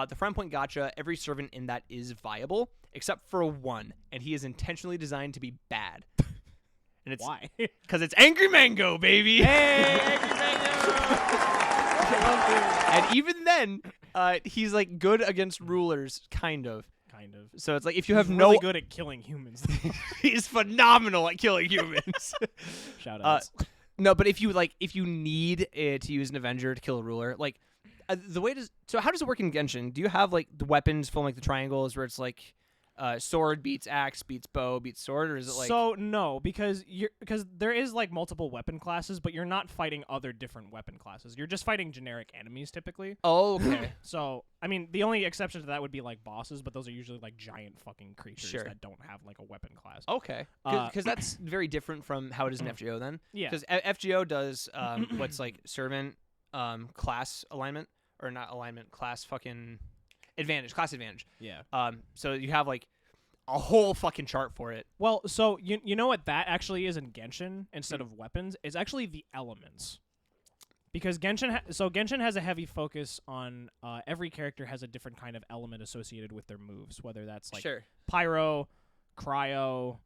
Speaker 1: the Front Point gacha, every servant in that is viable except for 1, and he is intentionally designed to be bad. And it's
Speaker 2: why?
Speaker 1: Because it's Angry Mango, baby.
Speaker 2: Hey, Angry Mango!
Speaker 1: And even then, he's like good against rulers, kind of. So it's like if you have
Speaker 2: really good at killing humans.
Speaker 1: He's phenomenal at killing humans.
Speaker 2: Shout outs.
Speaker 1: No, but if you need to use an Avenger to kill a ruler, like so how does it work in Genshin? Do you have like the weapons from like the triangles where it's like sword beats axe beats bow beats sword, or is it like
Speaker 2: no, because there is like multiple weapon classes, but you're not fighting other different weapon classes. You're just fighting generic enemies typically.
Speaker 1: Oh, okay.
Speaker 2: So I mean, the only exception to that would be like bosses, but those are usually like giant fucking creatures that don't have like a weapon class.
Speaker 1: Okay, because that's very different from how it is in FGO then.
Speaker 2: Yeah,
Speaker 1: because FGO does what's like servant class alignment, or not alignment, class fucking class advantage.
Speaker 2: Yeah.
Speaker 1: So you have like a whole fucking chart for it.
Speaker 2: Well, so you know what that actually is in Genshin instead of weapons? It's actually the elements. Because Genshin has a heavy focus on every character has a different kind of element associated with their moves, whether that's like pyro, cryo,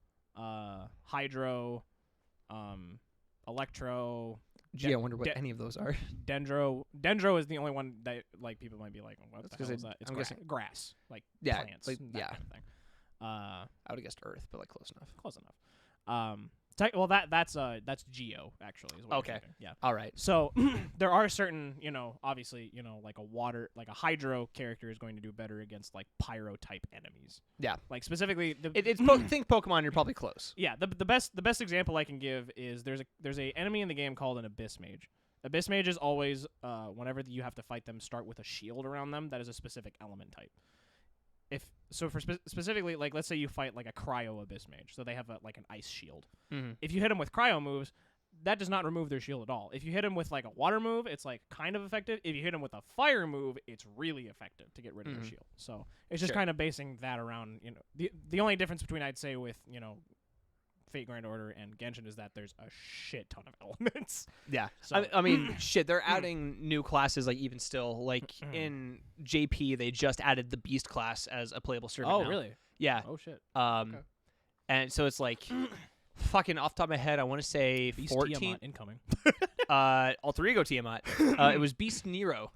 Speaker 2: hydro, electro.
Speaker 1: Gee, I wonder what any of those are.
Speaker 2: Dendro is the only one that like people might be like, what the hell is that? It's
Speaker 1: guessing
Speaker 2: grass, like
Speaker 1: yeah,
Speaker 2: plants,
Speaker 1: like,
Speaker 2: that kind of thing.
Speaker 1: I would have guessed Earth, but like close enough.
Speaker 2: Close enough. Well, that's Geo actually. Is what
Speaker 1: okay.
Speaker 2: Yeah.
Speaker 1: All right.
Speaker 2: So there are certain, obviously, like a hydro character is going to do better against like pyro type enemies.
Speaker 1: Yeah.
Speaker 2: Like specifically,
Speaker 1: think Pokemon. You're probably close.
Speaker 2: Yeah. The best example I can give is there's a enemy in the game called an Abyss Mage. Abyss Mage is always whenever you have to fight them, start with a shield around them that is a specific element type. Specifically, like let's say you fight like a cryo Abyss Mage, so they have like an ice shield.
Speaker 1: Mm-hmm.
Speaker 2: If you hit them with cryo moves, that does not remove their shield at all. If you hit them with like a water move, it's like kind of effective. If you hit them with a fire move, it's really effective to get rid of their shield. So it's just kind of basing that around. The only difference between I'd say with Fate Grand Order and Genshin is that there's a shit ton of elements.
Speaker 1: Yeah.
Speaker 2: So,
Speaker 1: I mean, shit, they're adding new classes, like, even still. Like, in JP, they just added the Beast class as a playable servant now.
Speaker 2: Really?
Speaker 1: Yeah.
Speaker 2: Oh, shit.
Speaker 1: Okay. And so it's like, fucking off the top of my head, I want to say
Speaker 2: Beast
Speaker 1: 14.
Speaker 2: Tiamat incoming.
Speaker 1: Alter Ego Tiamat. It was Beast Nero.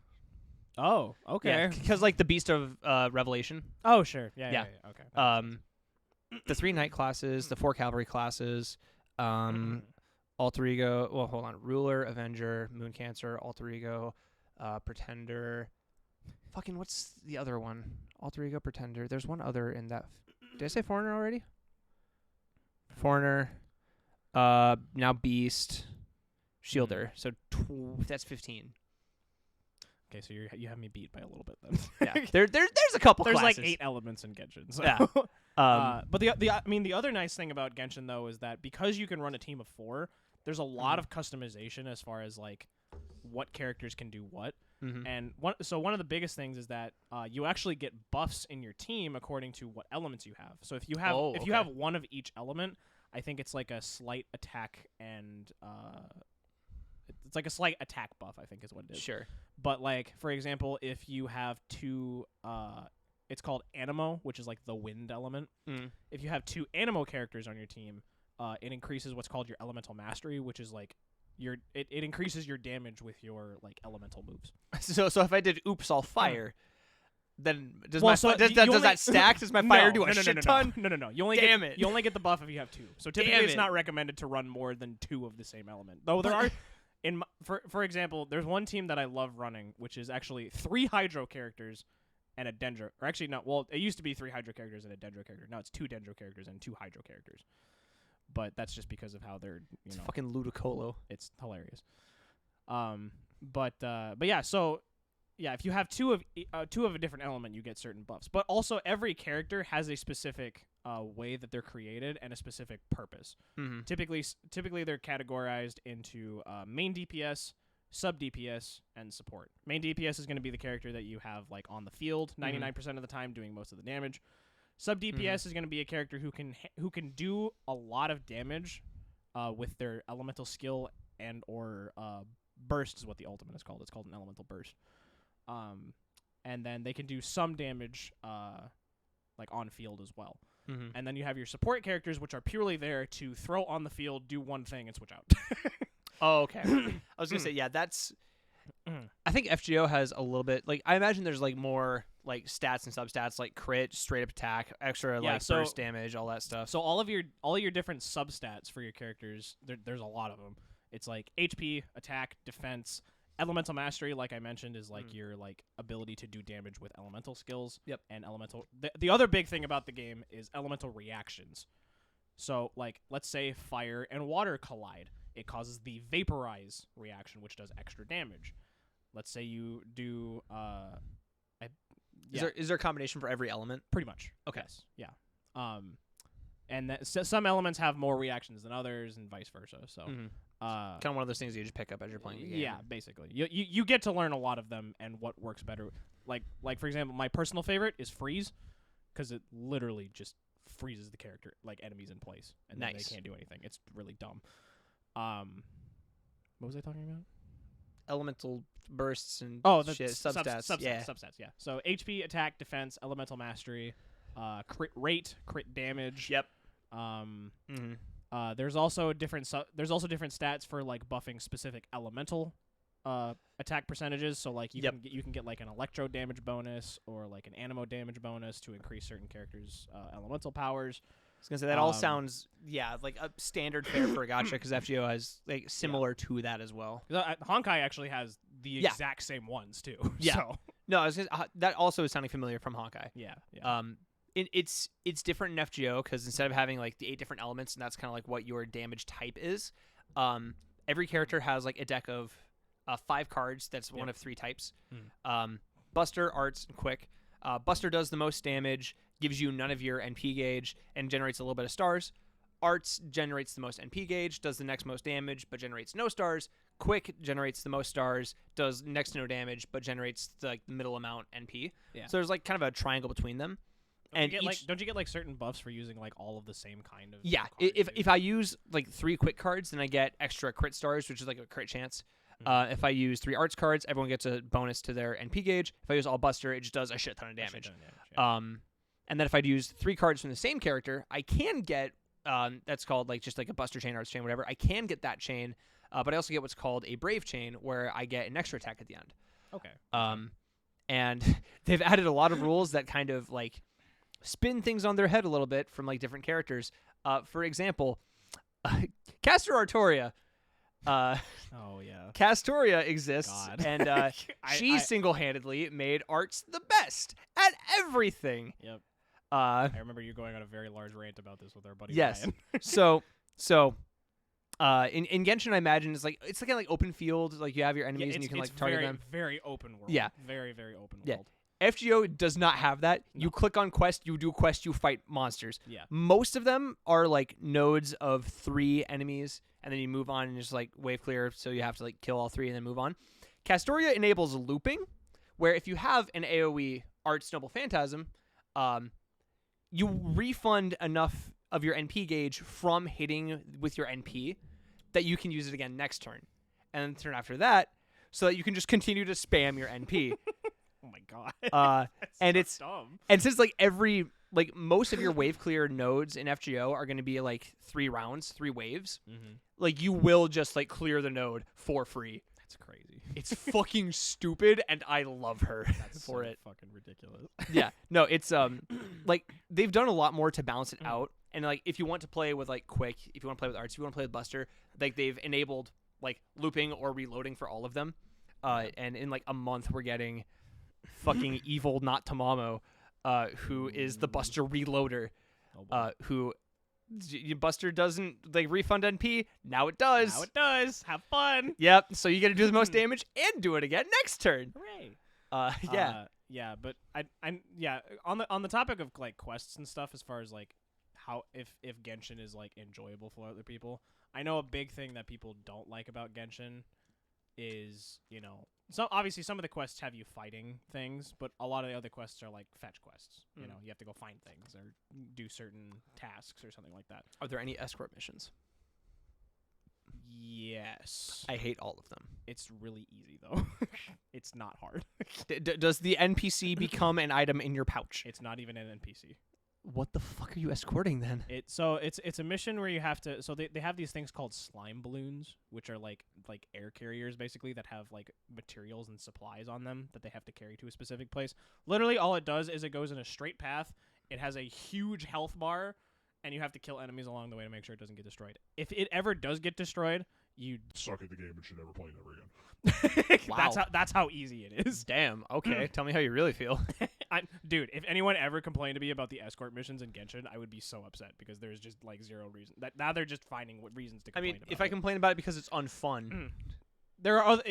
Speaker 2: Oh, okay.
Speaker 1: Because, like, the Beast of Revelation.
Speaker 2: Oh, sure. Yeah. Okay.
Speaker 1: The 3 Knight classes, the 4 Cavalry classes, Alter Ego. Well, hold on. Ruler, Avenger, Moon Cancer, Alter Ego, Pretender. Fucking, what's the other one? Alter Ego, Pretender. There's one other in that. Did I say Foreigner already? Foreigner. Now Beast. Shielder. So that's 15.
Speaker 2: Okay, so you have me beat by a little bit then.
Speaker 1: Yeah, there's a couple.
Speaker 2: There's
Speaker 1: classes.
Speaker 2: like 8 elements in Genshin. So.
Speaker 1: Yeah.
Speaker 2: But the other nice thing about Genshin though is that because you can run a team of 4, there's a lot of customization as far as like what characters can do what.
Speaker 1: Mm-hmm.
Speaker 2: And one of the biggest things is that you actually get buffs in your team according to what elements you have. So if you have one of each element, I think it's like a slight attack and it's like a slight attack buff, I think is what it is.
Speaker 1: Sure.
Speaker 2: But like for example, if you have 2 it's called Anemo, which is like the wind element. If you have 2 Anemo characters on your team, it increases what's called your elemental mastery, which is like it increases your damage with your like elemental moves.
Speaker 1: So if I did Oops All Fire, then does that stack? Does my fire do a shit ton?
Speaker 2: No. You only get the buff if you have 2. So typically it's not recommended to run more than 2 of the same element. Though there are for example, there's one team that I love running, which is actually 3 Hydro characters and a Dendro. Or actually, no. Well, it used to be 3 Hydro characters and a Dendro character. Now it's 2 Dendro characters and 2 Hydro characters. But that's just because of how they're,
Speaker 1: it's fucking Ludicolo.
Speaker 2: It's hilarious. But yeah. So yeah, if you have 2 of a different element, you get certain buffs. But also, every character has a specific way that they're created and a specific purpose.
Speaker 1: Mm-hmm.
Speaker 2: Typically, they're categorized into main DPS, sub DPS, and support. Main DPS is going to be the character that you have like on the field 99% of the time, doing most of the damage. Sub DPS is going to be a character who can do a lot of damage with their elemental skill and or burst is what the ultimate is called. It's called an elemental burst. And then they can do some damage like on field as well.
Speaker 1: Mm-hmm.
Speaker 2: And then you have your support characters, which are purely there to throw on the field, do one thing, and switch out.
Speaker 1: Oh, okay. I was gonna say, yeah, that's. I think FGO has a little bit, like, I imagine there's like more like stats and substats, like crit, straight up attack, extra burst damage, all that stuff.
Speaker 2: So all your different substats for your characters, there's a lot of them. It's like HP, attack, defense, elemental mastery, like I mentioned, is like your like ability to do damage with elemental skills.
Speaker 1: Yep.
Speaker 2: And elemental. The other big thing about the game is elemental reactions. So like, let's say fire and water collide. It causes the vaporize reaction, which does extra damage. Let's say you do.
Speaker 1: Is there a combination for every element?
Speaker 2: Pretty much.
Speaker 1: Okay.
Speaker 2: Yes. Yeah. And some elements have more reactions than others, and vice versa. So,
Speaker 1: kind of one of those things you just pick up as you're playing the game.
Speaker 2: Yeah, basically, you get to learn a lot of them and what works better. Like for example, my personal favorite is freeze, because it literally just freezes the character like enemies in place, and
Speaker 1: Nice.
Speaker 2: then they can't do anything. It's really dumb. What was I talking about?
Speaker 1: Elemental bursts and
Speaker 2: the
Speaker 1: shit, substats. Yeah.
Speaker 2: Substats. Yeah. So HP, attack, defense, elemental mastery, crit rate, crit damage.
Speaker 1: Yep.
Speaker 2: There's also different stats for like buffing specific elemental attack percentages. So like you can get like an electro damage bonus or like an animo damage bonus to increase certain characters' elemental powers.
Speaker 1: I was gonna say that all sounds like a standard fare for a gacha because FGO has like similar to that as well.
Speaker 2: Honkai actually has the exact same ones too.
Speaker 1: Yeah.
Speaker 2: So.
Speaker 1: No, I was gonna, that also is sounding familiar from Honkai.
Speaker 2: Yeah.
Speaker 1: It's different in FGO because instead of having like the 8 different elements and that's kind of like what your damage type is, every character has like a deck of 5 cards. That's one of 3 types. Buster, Arts, and Quick. Buster does the most damage, gives you none of your NP gauge, and generates a little bit of stars. Arts generates the most NP gauge, does the next most damage, but generates no stars. Quick generates the most stars, does next to no damage, but generates the middle amount NP.
Speaker 2: Yeah.
Speaker 1: So there's like kind of a triangle between them.
Speaker 2: Don't you get like certain buffs for using like all of the same kind of?
Speaker 1: Yeah,
Speaker 2: cards,
Speaker 1: if I use like 3 quick cards, then I get extra crit stars, which is like a crit chance. If I use 3 arts cards, everyone gets a bonus to their NP gauge. If I use all Buster, it just does a shit ton of damage. And then if I use 3 cards from the same character, I can get that's called like just like a Buster chain, Arts chain, whatever. I can get that chain, but I also get what's called a Brave chain, where I get an extra attack at the end.
Speaker 2: Okay.
Speaker 1: And they've added a lot of rules that kind of like spin things on their head a little bit from like different characters. For example, Castor Artoria.
Speaker 2: Oh yeah.
Speaker 1: Castoria exists,
Speaker 2: God.
Speaker 1: and she single-handedly made Arts the best at everything.
Speaker 2: Yep.
Speaker 1: I
Speaker 2: remember you going on a very large rant about this with our buddy.
Speaker 1: Yes.
Speaker 2: Ryan.
Speaker 1: In Genshin, I imagine it's like kind of like open field. Like you have your enemies and you can like target them.
Speaker 2: Very open world.
Speaker 1: Yeah.
Speaker 2: Very very open
Speaker 1: Yeah.
Speaker 2: world.
Speaker 1: FGO does not have that.
Speaker 2: No.
Speaker 1: You click on quest, you do quest, you fight monsters.
Speaker 2: Yeah.
Speaker 1: Most of them are like nodes of 3 enemies, and then you move on and just like wave clear, so you have to like kill all 3 and then move on. Castoria enables looping, where if you have an AoE Arts Noble Phantasm, you refund enough of your NP gauge from hitting with your NP that you can use it again next turn, and then the turn after that, so that you can just continue to spam your NP.
Speaker 2: Oh my god.
Speaker 1: And
Speaker 2: so
Speaker 1: it's
Speaker 2: dumb.
Speaker 1: And since like most of your wave clear nodes in FGO are going to be like 3 rounds, 3 waves, like you will just like clear the node for free.
Speaker 2: That's crazy.
Speaker 1: It's fucking stupid, and I love her for it.
Speaker 2: Fucking ridiculous.
Speaker 1: Yeah, no, it's like they've done a lot more to balance it out. And like if you want to play with like Quick, if you want to play with Arts, if you want to play with Buster, like they've enabled like looping or reloading for all of them. And in like a month, we're getting fucking evil not Tamamo, who is the Buster reloader, who Buster doesn't like refund NP. Now it does.
Speaker 2: Now it does. Have fun.
Speaker 1: Yep. So you get to do the most damage and do it again next turn.
Speaker 2: Hooray.
Speaker 1: Yeah.
Speaker 2: Yeah, but I on the topic of like quests and stuff, as far as like how if Genshin is like enjoyable for other people, I know a big thing that people don't like about Genshin is, you know, so obviously some of the quests have you fighting things, but a lot of the other quests are like fetch quests. You know, you have to go find things or do certain tasks or something like that.
Speaker 1: Are there any escort missions?
Speaker 2: Yes.
Speaker 1: I hate all of them.
Speaker 2: It's really easy though. It's not hard.
Speaker 1: Does the NPC become an item in your pouch?
Speaker 2: It's not even an NPC.
Speaker 1: What the fuck are you escorting then?
Speaker 2: It's a mission where you have to. So they have these things called slime balloons, which are like air carriers basically that have like materials and supplies on them that they have to carry to a specific place. Literally, all it does is it goes in a straight path. It has a huge health bar, and you have to kill enemies along the way to make sure it doesn't get destroyed. If it ever does get destroyed, you
Speaker 3: suck at the game and should never play it ever again.
Speaker 2: Wow. That's how easy it is.
Speaker 1: Damn. Okay. Tell me how you really feel.
Speaker 2: Dude, if anyone ever complained to me about the escort missions in Genshin, I would be so upset because there's just like zero reason. Now they're just finding what reasons to complain about.
Speaker 1: If I complain about it because it's unfun,
Speaker 2: there are other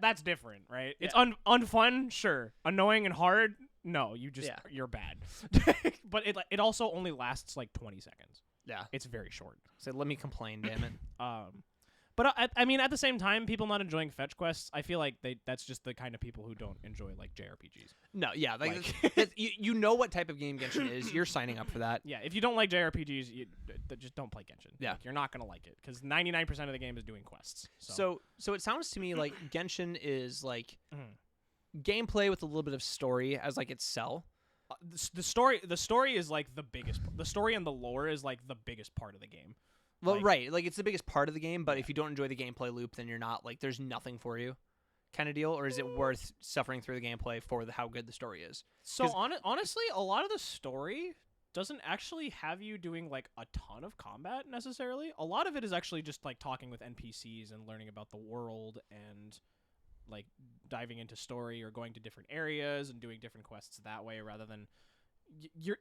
Speaker 2: that's different, right?
Speaker 1: Yeah.
Speaker 2: It's unfun, sure. Annoying and hard, no. You're bad. But it also only lasts like 20 seconds.
Speaker 1: yeah.
Speaker 2: It's very short.
Speaker 1: So let me complain, damn it.
Speaker 2: But I mean, at the same time, people not enjoying fetch quests, I feel like that's just the kind of people who don't enjoy like JRPGs.
Speaker 1: No, yeah, like you know what type of game Genshin is. You're signing up for that.
Speaker 2: Yeah, if you don't like JRPGs, just don't play Genshin.
Speaker 1: Yeah.
Speaker 2: Like, you're not gonna like it because 99% of the game is doing quests.
Speaker 1: So it sounds to me like Genshin is like
Speaker 2: Mhm.
Speaker 1: gameplay with a little bit of story as like its sell.
Speaker 2: The story is like the biggest. The story and the lore is like the biggest part of the game.
Speaker 1: Well,
Speaker 2: Like-
Speaker 1: right, like it's the biggest part of the game, but if you don't enjoy the gameplay loop, then you're not like there's nothing for you, kind of deal. Or is it worth suffering through the gameplay for how good the story is?
Speaker 2: So honestly, a lot of the story doesn't actually have you doing like a ton of combat necessarily. A lot of it is actually just like talking with NPCs and learning about the world and like diving into story or going to different areas and doing different quests that way rather than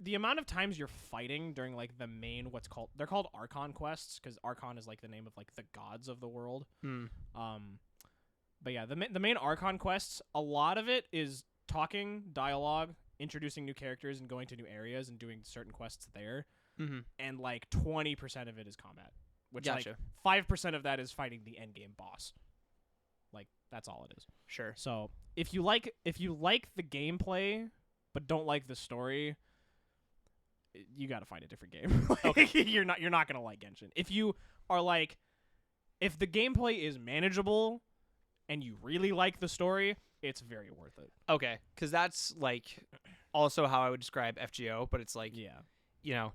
Speaker 2: the amount of times you're fighting during like the main they're called Archon quests because Archon is like the name of like the gods of the world. But yeah, the main Archon quests, a lot of it is talking, dialogue, introducing new characters and going to new areas and doing certain quests there.
Speaker 1: Mm-hmm.
Speaker 2: And like 20% of it is combat, which
Speaker 1: Gotcha.
Speaker 2: like 5% of that is fighting the end game boss. Like that's all it is.
Speaker 1: Sure.
Speaker 2: So if you like the gameplay but don't like the story, you got to find a different game.
Speaker 1: Okay.
Speaker 2: you're not gonna like Genshin. If you are like, if the gameplay is manageable and you really like the story, it's very worth it.
Speaker 1: Okay, because that's like also how I would describe FGO, but it's like
Speaker 2: Yeah.
Speaker 1: you know.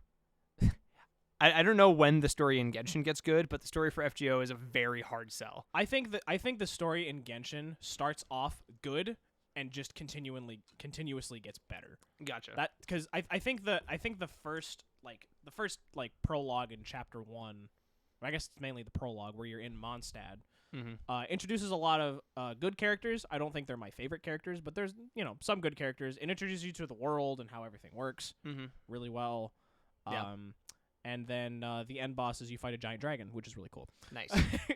Speaker 1: I don't know when the story in Genshin gets good, but the story for FGO is a very hard sell.
Speaker 2: I think the story in Genshin starts off good and just continuously gets better.
Speaker 1: Gotcha.
Speaker 2: That because I think the first prologue in chapter 1, or I guess it's mainly the prologue where you're in Mondstadt, introduces a lot of good characters. I don't think they're my favorite characters, but there's some good characters. It introduces you to the world and how everything works really well.
Speaker 1: Yeah.
Speaker 2: And then the end boss is you fight a giant dragon, which is really cool.
Speaker 1: Nice.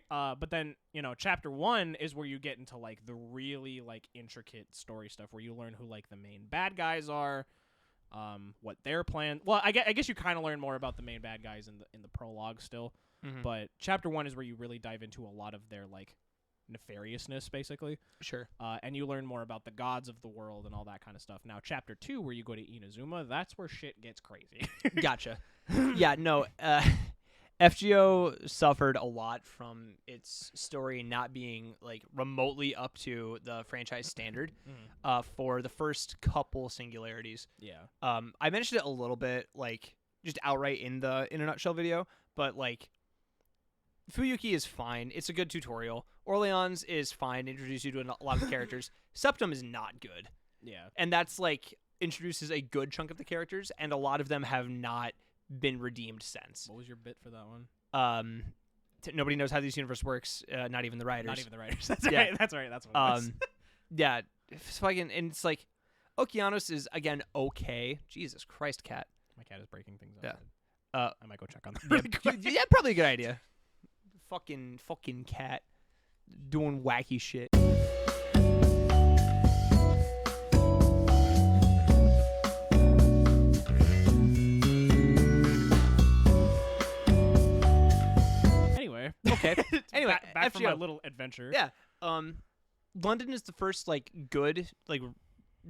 Speaker 2: But then, chapter 1 is where you get into like the really like intricate story stuff where you learn who like the main bad guys are, what their plan. Well, I guess you kind of learn more about the main bad guys in the prologue still. But chapter 1 is where you really dive into a lot of their like nefariousness, basically.
Speaker 1: Sure.
Speaker 2: And you learn more about the gods of the world and all that kind of stuff. Now, chapter 2, where you go to Inazuma, that's where shit gets crazy.
Speaker 1: Gotcha. Yeah, no, FGO suffered a lot from its story not being like remotely up to the franchise standard for the first couple singularities.
Speaker 2: Yeah.
Speaker 1: I mentioned it a little bit, like just outright in a nutshell video, but like Fuyuki is fine. It's a good tutorial. Orleans is fine. Introduces you to a lot of the characters. Septum is not good.
Speaker 2: Yeah.
Speaker 1: And that's like introduces a good chunk of the characters, and a lot of them have not been redeemed since.
Speaker 2: What was your bit for that one?
Speaker 1: Nobody knows how this universe works, not even the writers.
Speaker 2: Not even the writers. That's
Speaker 1: Yeah.
Speaker 2: right. That's right. That's what it was.
Speaker 1: Yeah, and it's like Okeanos is again okay. Jesus Christ, cat.
Speaker 2: My cat is breaking things
Speaker 1: Yeah.
Speaker 2: outside. I might go check on that.
Speaker 1: Yeah, probably a good idea. Fucking cat doing wacky shit.
Speaker 2: Anyway.
Speaker 1: Okay. Anyway,
Speaker 2: back from my
Speaker 1: FGO.
Speaker 2: little adventure.
Speaker 1: Yeah. London is the first like good, like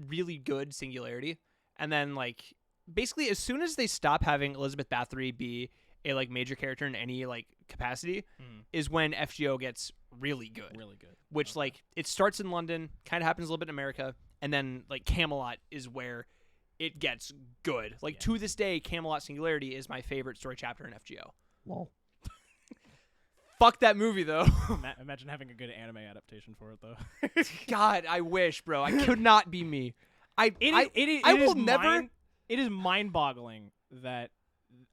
Speaker 1: really good singularity, and then like basically as soon as they stop having Elizabeth Bathory be a like major character in any like capacity, is when FGO gets really good.
Speaker 2: Really good.
Speaker 1: Which
Speaker 2: Okay.
Speaker 1: like it starts in London, kind of happens a little bit in America, and then like Camelot is where it gets good. Like to this day, Camelot Singularity is my favorite story chapter in FGO.
Speaker 2: Lol.
Speaker 1: Fuck that movie though.
Speaker 2: Imagine having a good anime adaptation for it though.
Speaker 1: God, I wish, bro. I could not be me. I will never.
Speaker 2: It is mind-boggling that.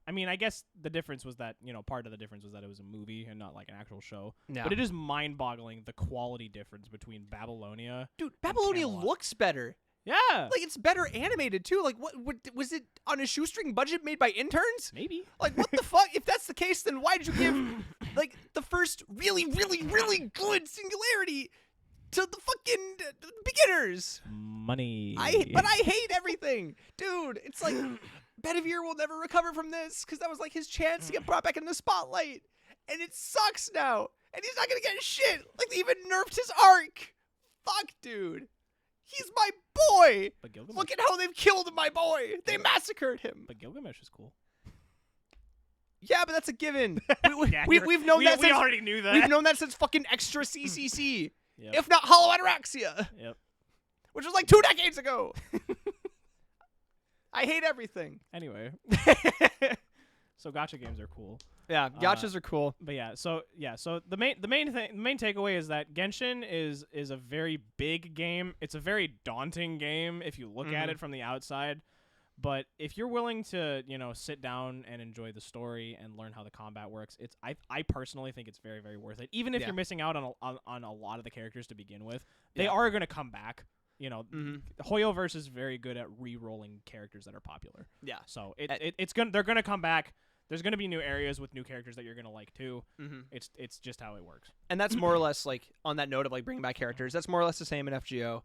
Speaker 2: I mean, I guess the difference was that part of the difference was that it was a movie and not like an actual show.
Speaker 1: No.
Speaker 2: But it is mind-boggling the quality difference between Babylonia.
Speaker 1: Dude,
Speaker 2: and
Speaker 1: Babylonia
Speaker 2: Camelot.
Speaker 1: looks better.
Speaker 2: Yeah.
Speaker 1: Like it's better animated too. Like what was it on a shoestring budget made by interns?
Speaker 2: Maybe.
Speaker 1: Like what the fuck? If that's the case, then why did you give like the first really good singularity to the fucking beginners?
Speaker 2: Money.
Speaker 1: But I hate everything, dude. It's like Bedivere will never recover from this because that was like his chance to get brought back in the spotlight, and it sucks now. and he's not gonna get shit. Like they even nerfed his arc. Fuck, dude. He's my boy.
Speaker 2: But Gilgamesh,
Speaker 1: Look at how they've killed my boy. They massacred him.
Speaker 2: but Gilgamesh is cool.
Speaker 1: Yeah, but that's a given.
Speaker 2: Yeah,
Speaker 1: We've known that
Speaker 2: we
Speaker 1: since
Speaker 2: already knew that.
Speaker 1: we've known that since fucking extra CCC,
Speaker 2: Yep.
Speaker 1: if not Hollow Ataraxia,
Speaker 2: Yep.
Speaker 1: which was like 2 decades ago. I hate everything.
Speaker 2: Anyway, so gacha games are cool.
Speaker 1: Yeah, gachas are cool.
Speaker 2: But so the main takeaway is that Genshin is a very big game. It's a very daunting game if you look at it from the outside. But if you're willing to, sit down and enjoy the story and learn how the combat works, I personally think it's very, very worth it. Even if you're missing out on a lot of the characters to begin with, they are going to come back. Hoyoverse is very good at re-rolling characters that are popular.
Speaker 1: Yeah.
Speaker 2: So they're gonna come back. There's gonna be new areas with new characters that you're gonna like too. It's just how it works.
Speaker 1: And that's more or less like on that note of like bringing back characters. That's more or less the same in FGO.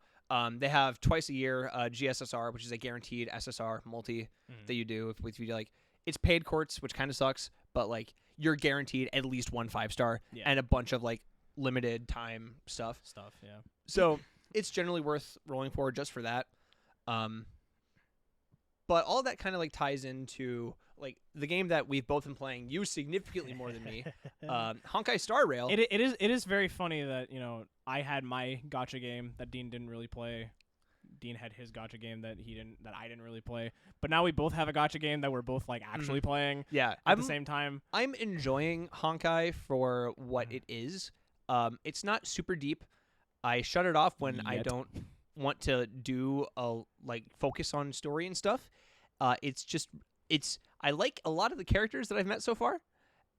Speaker 1: They have twice a year GSSR, which is a guaranteed SSR multi that you do if you do, like, it's paid courts, which kind of sucks, but like you're guaranteed at least 1 5-star and a bunch of like limited time stuff.
Speaker 2: Yeah.
Speaker 1: So it's generally worth rolling for just for that. But all that kind of like ties into like the game that we've both been playing, you significantly more than me, Honkai Star Rail.
Speaker 2: It is very funny that I had my gacha game that Dean didn't really play. Dean had his gacha game that I didn't really play. But now we both have a gacha game that we're both like actually playing.
Speaker 1: Yeah,
Speaker 2: at the same time.
Speaker 1: I'm enjoying Honkai for what it is. It's not super deep. I shut it off when I don't want to do focus on story and stuff. I like a lot of the characters that I've met so far,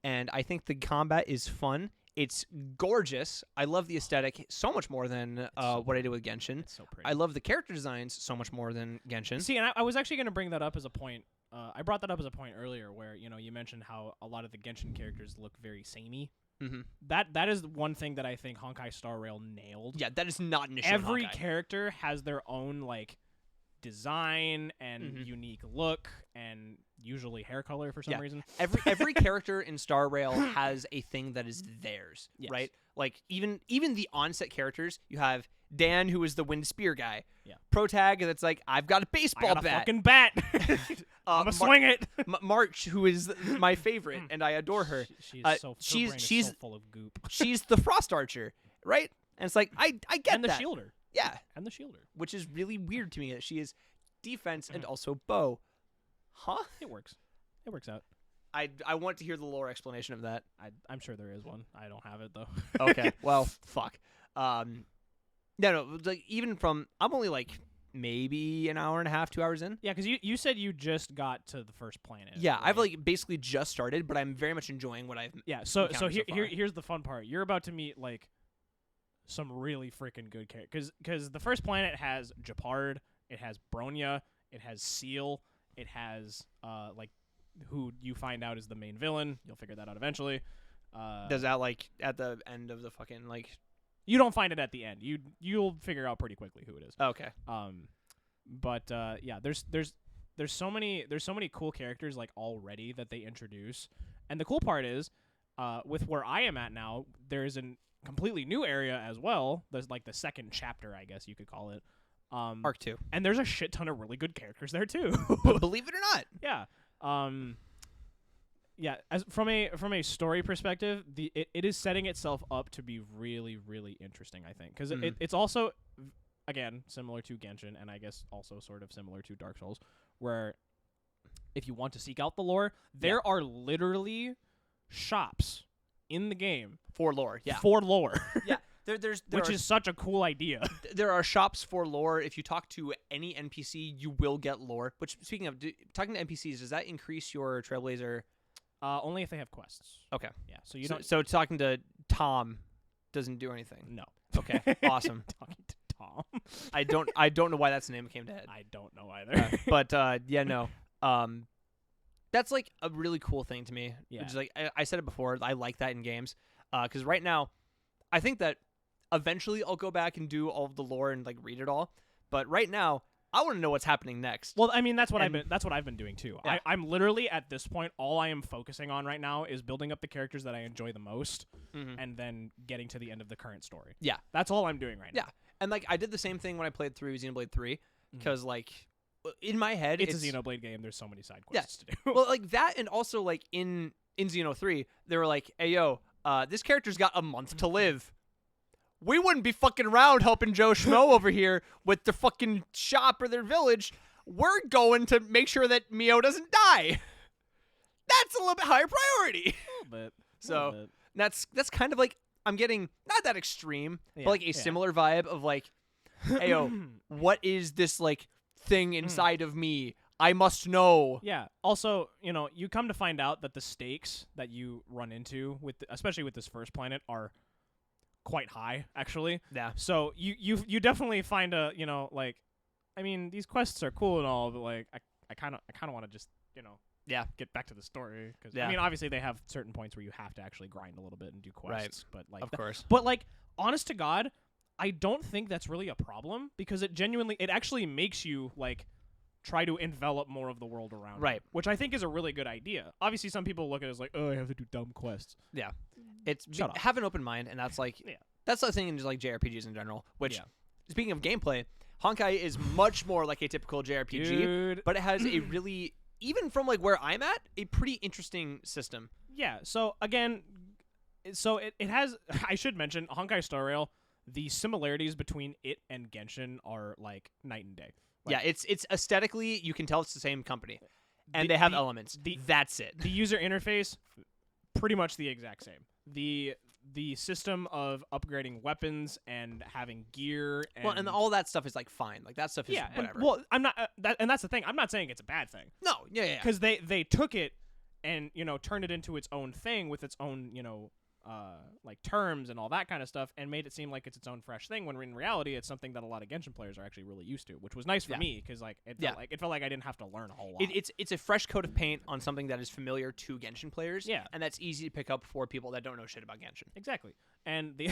Speaker 1: and I think the combat is fun. It's gorgeous. I love the aesthetic so much more than what I did with Genshin.
Speaker 2: It's so pretty.
Speaker 1: I love the character designs so much more than Genshin.
Speaker 2: See, and I was actually going to bring that up as a point. I brought that up as a point earlier where, you mentioned how a lot of the Genshin characters look very samey.
Speaker 1: Mm-hmm.
Speaker 2: That is one thing that I think Honkai Star Rail nailed.
Speaker 1: Yeah, that is not an issue.
Speaker 2: Every
Speaker 1: in Honkai.
Speaker 2: character has their own design and unique look and usually hair color for some reason.
Speaker 1: Every character in Star Rail has a thing that is theirs, right? Like even the onset characters, you have Dan, who is the wind spear guy. Yeah. Protag, that's like, I've got a baseball bat.
Speaker 2: Fucking bat. I'm gonna swing it.
Speaker 1: March, who is my favorite, and I adore her.
Speaker 2: She's so full of goop.
Speaker 1: She's the frost archer, right? And it's like I get
Speaker 2: and the
Speaker 1: that.
Speaker 2: shielder.
Speaker 1: Yeah.
Speaker 2: And the shielder.
Speaker 1: Which is really weird to me that she is defense and also bow. Huh?
Speaker 2: It works. It works out.
Speaker 1: I want to hear the lore explanation of that.
Speaker 2: I'm sure there is one. I don't have it though.
Speaker 1: Okay. Well, fuck. No, like even from I'm only like maybe an hour and a half, 2 hours in.
Speaker 2: Yeah, because you said you just got to the first planet.
Speaker 1: Yeah,
Speaker 2: right?
Speaker 1: I've like basically just started, but I'm very much enjoying what I've.
Speaker 2: Yeah. So here's the fun part. You're about to meet like some really freaking good characters because the first planet has Japard, it has Bronya, it has Seal, it has who you find out is the main villain. You'll figure that out eventually.
Speaker 1: Does that like at the end of the fucking like?
Speaker 2: You don't find it at the end. You'll figure out pretty quickly who it is.
Speaker 1: Okay.
Speaker 2: But yeah, there's so many cool characters like already that they introduce, and the cool part is, with where I am at now, there's a completely new area as well. There's like the second chapter, I guess you could call it.
Speaker 1: Arc 2.
Speaker 2: And there's a shit ton of really good characters there too.
Speaker 1: Believe it or not.
Speaker 2: Yeah. Yeah, as from a story perspective, it is setting itself up to be really, really interesting, I think. Because it's also, again, similar to Genshin, and I guess also sort of similar to Dark Souls, where if you want to seek out the lore, there are literally shops in the game.
Speaker 1: For lore, yeah.
Speaker 2: For lore.
Speaker 1: Yeah.
Speaker 2: Which is such a cool idea.
Speaker 1: There are shops for lore. If you talk to any NPC, you will get lore. Which, speaking of, talking to NPCs, does that increase your Trailblazer?
Speaker 2: Only if they have quests.
Speaker 1: Okay.
Speaker 2: Yeah. So you don't.
Speaker 1: So talking to Tom doesn't do anything.
Speaker 2: No.
Speaker 1: Okay. Awesome.
Speaker 2: Talking to Tom.
Speaker 1: I don't know why that's the name that came to head.
Speaker 2: I don't know either.
Speaker 1: But yeah, no. That's like a really cool thing to me.
Speaker 2: Yeah.
Speaker 1: Which is like I said it before. I like that in games. Because right now, I think that eventually I'll go back and do all of the lore and like read it all. But right now, I want to know what's happening next.
Speaker 2: Well, I mean, that's what
Speaker 1: And-
Speaker 2: I've been doing too.
Speaker 1: Yeah.
Speaker 2: I'm literally at this point, all I am focusing on right now is building up the characters that I enjoy the most, and then getting to the end of the current story.
Speaker 1: Yeah.
Speaker 2: That's all I'm doing right now.
Speaker 1: Yeah. And like I did the same thing when I played through Xenoblade 3 because like in my head
Speaker 2: It's a Xenoblade game. There's so many side quests to do.
Speaker 1: well, like that, and also like in Xeno 3, they were like, "Hey yo, this character's got a month to live. We wouldn't be fucking around helping Joe Schmo over here with their fucking shop or their village. We're going to make sure that Mio doesn't die. That's a little bit higher priority."
Speaker 2: A little bit.
Speaker 1: So that's kind of like I'm getting not that extreme,
Speaker 2: Yeah,
Speaker 1: but like a
Speaker 2: yeah.
Speaker 1: similar vibe of like, "Hey yo, what is this like thing inside of me? I must know."
Speaker 2: Yeah. Also, you come to find out that the stakes that you run into especially with this first planet are quite high, actually.
Speaker 1: Yeah.
Speaker 2: So you definitely find like, I mean, these quests are cool and all, but like I kind of want to just
Speaker 1: Yeah.
Speaker 2: get back to the story because
Speaker 1: Yeah.
Speaker 2: I mean, obviously they have certain points where you have to actually grind a little bit and do quests, but like
Speaker 1: Of course.
Speaker 2: But like, honest to God, I don't think that's really a problem because it actually makes you like try to envelop more of the world around you,
Speaker 1: Right.
Speaker 2: which I think is a really good idea. Obviously, some people look at it as like, oh, I have to do dumb quests.
Speaker 1: Yeah. It's
Speaker 2: Shut up.
Speaker 1: have an open mind, and that's like
Speaker 2: Yeah.
Speaker 1: that's the thing in just like JRPGs in general. Which,
Speaker 2: Yeah.
Speaker 1: speaking of gameplay, Honkai is much more like a typical JRPG,
Speaker 2: Dude.
Speaker 1: but it has a really, even from like where I'm at, a pretty interesting system.
Speaker 2: Yeah. So again, it has. I should mention Honkai Star Rail. The similarities between it and Genshin are like night and day. Like,
Speaker 1: Yeah, it's aesthetically, you can tell it's the same company, and
Speaker 2: The-
Speaker 1: they have
Speaker 2: the-
Speaker 1: elements.
Speaker 2: the-
Speaker 1: That's it.
Speaker 2: the user interface, pretty much the exact same. The system of upgrading weapons and having gear and
Speaker 1: Well, and all that stuff is like fine. Like that stuff is
Speaker 2: yeah, and,
Speaker 1: whatever.
Speaker 2: well, I'm not and that's the thing. I'm not saying it's a bad thing
Speaker 1: no, yeah.
Speaker 2: because they took it and turned it into its own thing with its own like terms and all that kind of stuff and made it seem like it's its own fresh thing when in reality it's something that a lot of Genshin players are actually really used to, which was nice for
Speaker 1: Yeah.
Speaker 2: me because like it felt like I didn't have to learn a whole lot.
Speaker 1: It's a fresh coat of paint on something that is familiar to Genshin players.
Speaker 2: Yeah.
Speaker 1: and that's easy to pick up for people that don't know shit about Genshin.
Speaker 2: Exactly. And the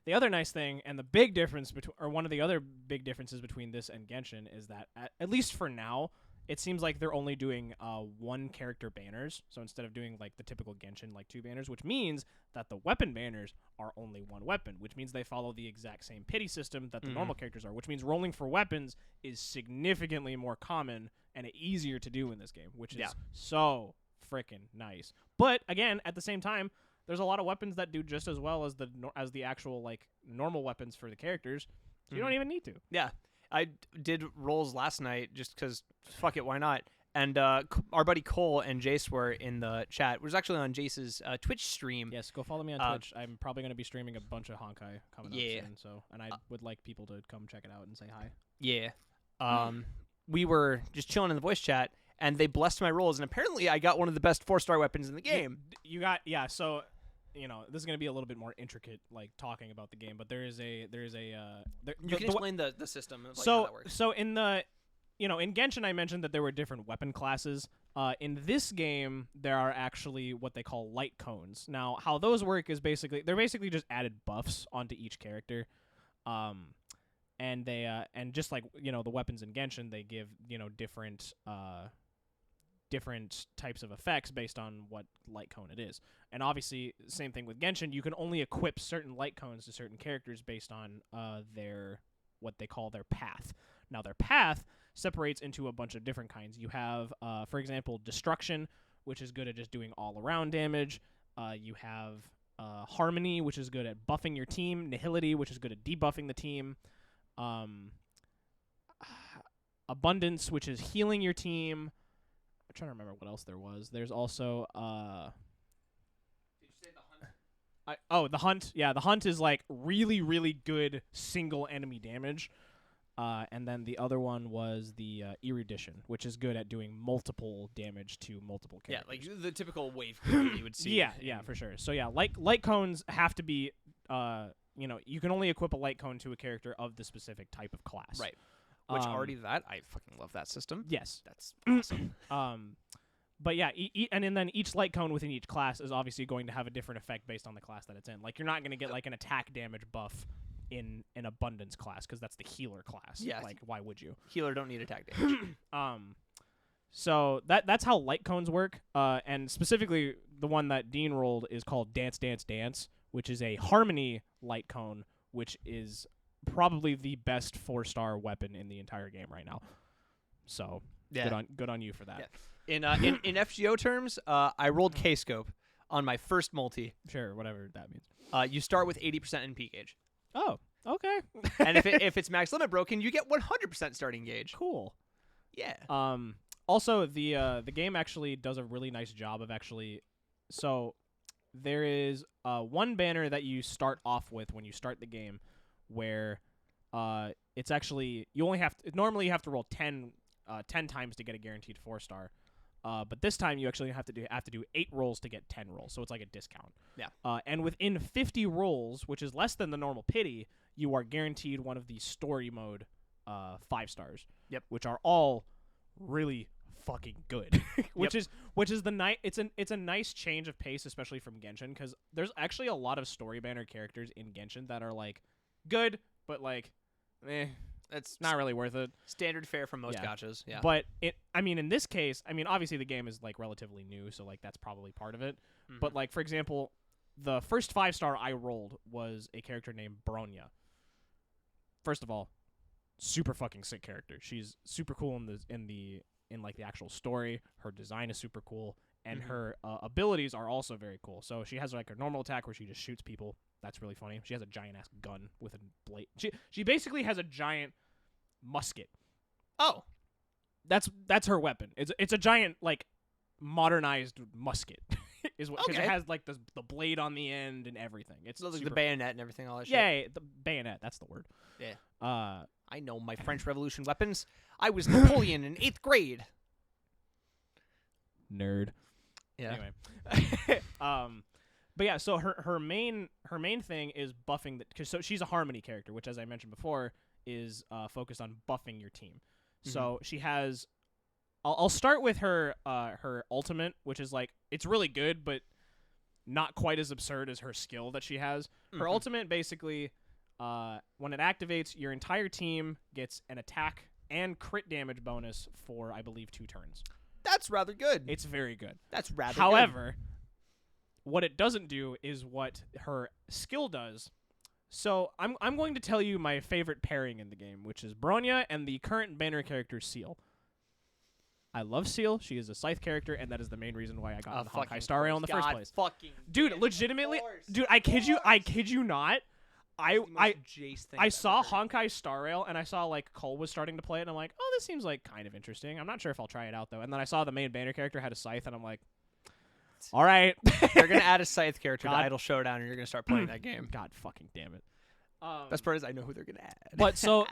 Speaker 2: the other nice thing and the big difference between, or one of the other big differences between this and Genshin is that at least for now, it seems like they're only doing one character banners. So instead of doing like the typical Genshin like 2 banners, which means that the weapon banners are only one weapon, which means they follow the exact same pity system that the normal characters are, which means rolling for weapons is significantly more common and easier to do in this game, which is so freaking nice. But again, at the same time, there's a lot of weapons that do just as well as the actual like normal weapons for the characters. So you don't even need to.
Speaker 1: Yeah, I did rolls last night just because fuck it, why not? And our buddy Cole and Jace were in the chat. It was actually on Jace's Twitch stream.
Speaker 2: Yes, go follow me on Twitch. I'm probably going to be streaming a bunch of Honkai coming up soon. So, and I would like people to come check it out and say hi.
Speaker 1: Yeah. We were just chilling in the voice chat, and they blessed my rolls, and apparently I got one of the best 4-star weapons in the game.
Speaker 2: You got So, this is going to be a little bit more intricate, like talking about the game. But there is a
Speaker 1: You can explain the system of like, how that works.
Speaker 2: So in the in Genshin, I mentioned that there were different weapon classes. In this game, there are actually what they call light cones. Now, how those work is they're basically just added buffs onto each character, and they and just like the weapons in Genshin, they give different types of effects based on what light cone it is. And obviously, same thing with Genshin. You can only equip certain light cones to certain characters based on what they call their path. Now, their path separates into a bunch of different kinds. You have, for example, Destruction, which is good at just doing all-around damage. You have Harmony, which is good at buffing your team. Nihility, which is good at debuffing the team. Abundance, which is healing your team. I'm trying to remember what else there was. There's also Did you say the Hunt? The Hunt. Yeah, the Hunt is like really, really good single enemy damage. And then the other one was the Erudition, which is good at doing multiple damage to multiple characters.
Speaker 1: Yeah, like the typical wave cone you would see.
Speaker 2: Yeah, for sure. So yeah, light cones have to be you can only equip a light cone to a character of the specific type of class.
Speaker 1: Right. Which already I fucking love that system.
Speaker 2: Yes.
Speaker 1: That's awesome.
Speaker 2: But yeah, and then each light cone within each class is obviously going to have a different effect based on the class that it's in. Like you're not going to get like an attack damage buff in an abundance class because that's the healer class.
Speaker 1: Yes.
Speaker 2: Like, why would you?
Speaker 1: Healer don't need attack damage.
Speaker 2: So that's how light cones work. And specifically, the one that Dean rolled is called Dance Dance Dance, which is a harmony light cone, which is probably the best 4-star weapon in the entire game right now. So good on you for that.
Speaker 1: Yeah. In FGO terms, I rolled K-scope on my first multi.
Speaker 2: Sure, whatever that means.
Speaker 1: You start with 80% NP gauge.
Speaker 2: Oh, okay.
Speaker 1: And if it's max limit broken, you get 100% starting gauge.
Speaker 2: Cool.
Speaker 1: Yeah.
Speaker 2: Also, the game actually does a really nice job of so there is one banner that you start off with when you start the game where it's actually normally you have to roll 10 times to get a guaranteed 4-star. But this time you actually have to do 8 rolls to get 10 rolls, so it's like a discount.
Speaker 1: Yeah.
Speaker 2: And within 50 rolls, which is less than the normal pity, you are guaranteed one of the story mode 5 stars.
Speaker 1: Yep.
Speaker 2: Which are all really fucking good. which is it's a nice change of pace, especially from Genshin, because there's actually a lot of story banner characters in Genshin that are like good, but like, it's not really worth it.
Speaker 1: Standard fare from most gachas. Yeah.
Speaker 2: But in this case, obviously the game is like relatively new, so like that's probably part of it.
Speaker 1: Mm-hmm.
Speaker 2: But like, for example, the first 5-star I rolled was a character named Bronya. First of all, super fucking sick character. She's super cool in like the actual story. Her design is super cool, and her abilities are also very cool. So she has like a normal attack where she just shoots people. That's really funny. She has a giant ass gun with a blade. She basically has a giant musket.
Speaker 1: Oh,
Speaker 2: that's her weapon. It's a giant like modernized musket. Is what, because
Speaker 1: Okay.
Speaker 2: it has like the blade on the end and everything. It's
Speaker 1: like
Speaker 2: super,
Speaker 1: the bayonet and everything, all that shit.
Speaker 2: yeah, the bayonet. That's the word.
Speaker 1: Yeah.
Speaker 2: I
Speaker 1: I know my French Revolution weapons. I was Napoleon in 8th grade.
Speaker 2: nerd.
Speaker 1: Yeah.
Speaker 2: Anyway, but yeah, so her main thing is buffing so she's a harmony character, which, as I mentioned before, is focused on buffing your team. So she has. I'll start with her ultimate, which is like, it's really good, but not quite as absurd as her skill that she has. Her ultimate basically, when it activates, your entire team gets an attack and crit damage bonus for, I believe, 2 turns.
Speaker 1: That's rather good.
Speaker 2: It's very good.
Speaker 1: That's rather
Speaker 2: However, what it doesn't do is what her skill does. So I'm going to tell you my favorite pairing in the game, which is Bronya and the current banner character Seal. I love Seal. She is a Scythe character, and that is the main reason why I got into Honkai Star Rail in the first place. Dude, legitimately, dude, I kid you not. I saw Honkai Star Rail, and I saw like Cole was starting to play it, and I'm like, oh, this seems like kind of interesting. I'm not sure if I'll try it out though. And then I saw the main banner character had a Scythe, and I'm like, all right.
Speaker 1: They're gonna add a Scythe character to Idle Showdown, and you're gonna start playing that game.
Speaker 2: God fucking damn it.
Speaker 1: Best part is I know who they're gonna add.
Speaker 2: But so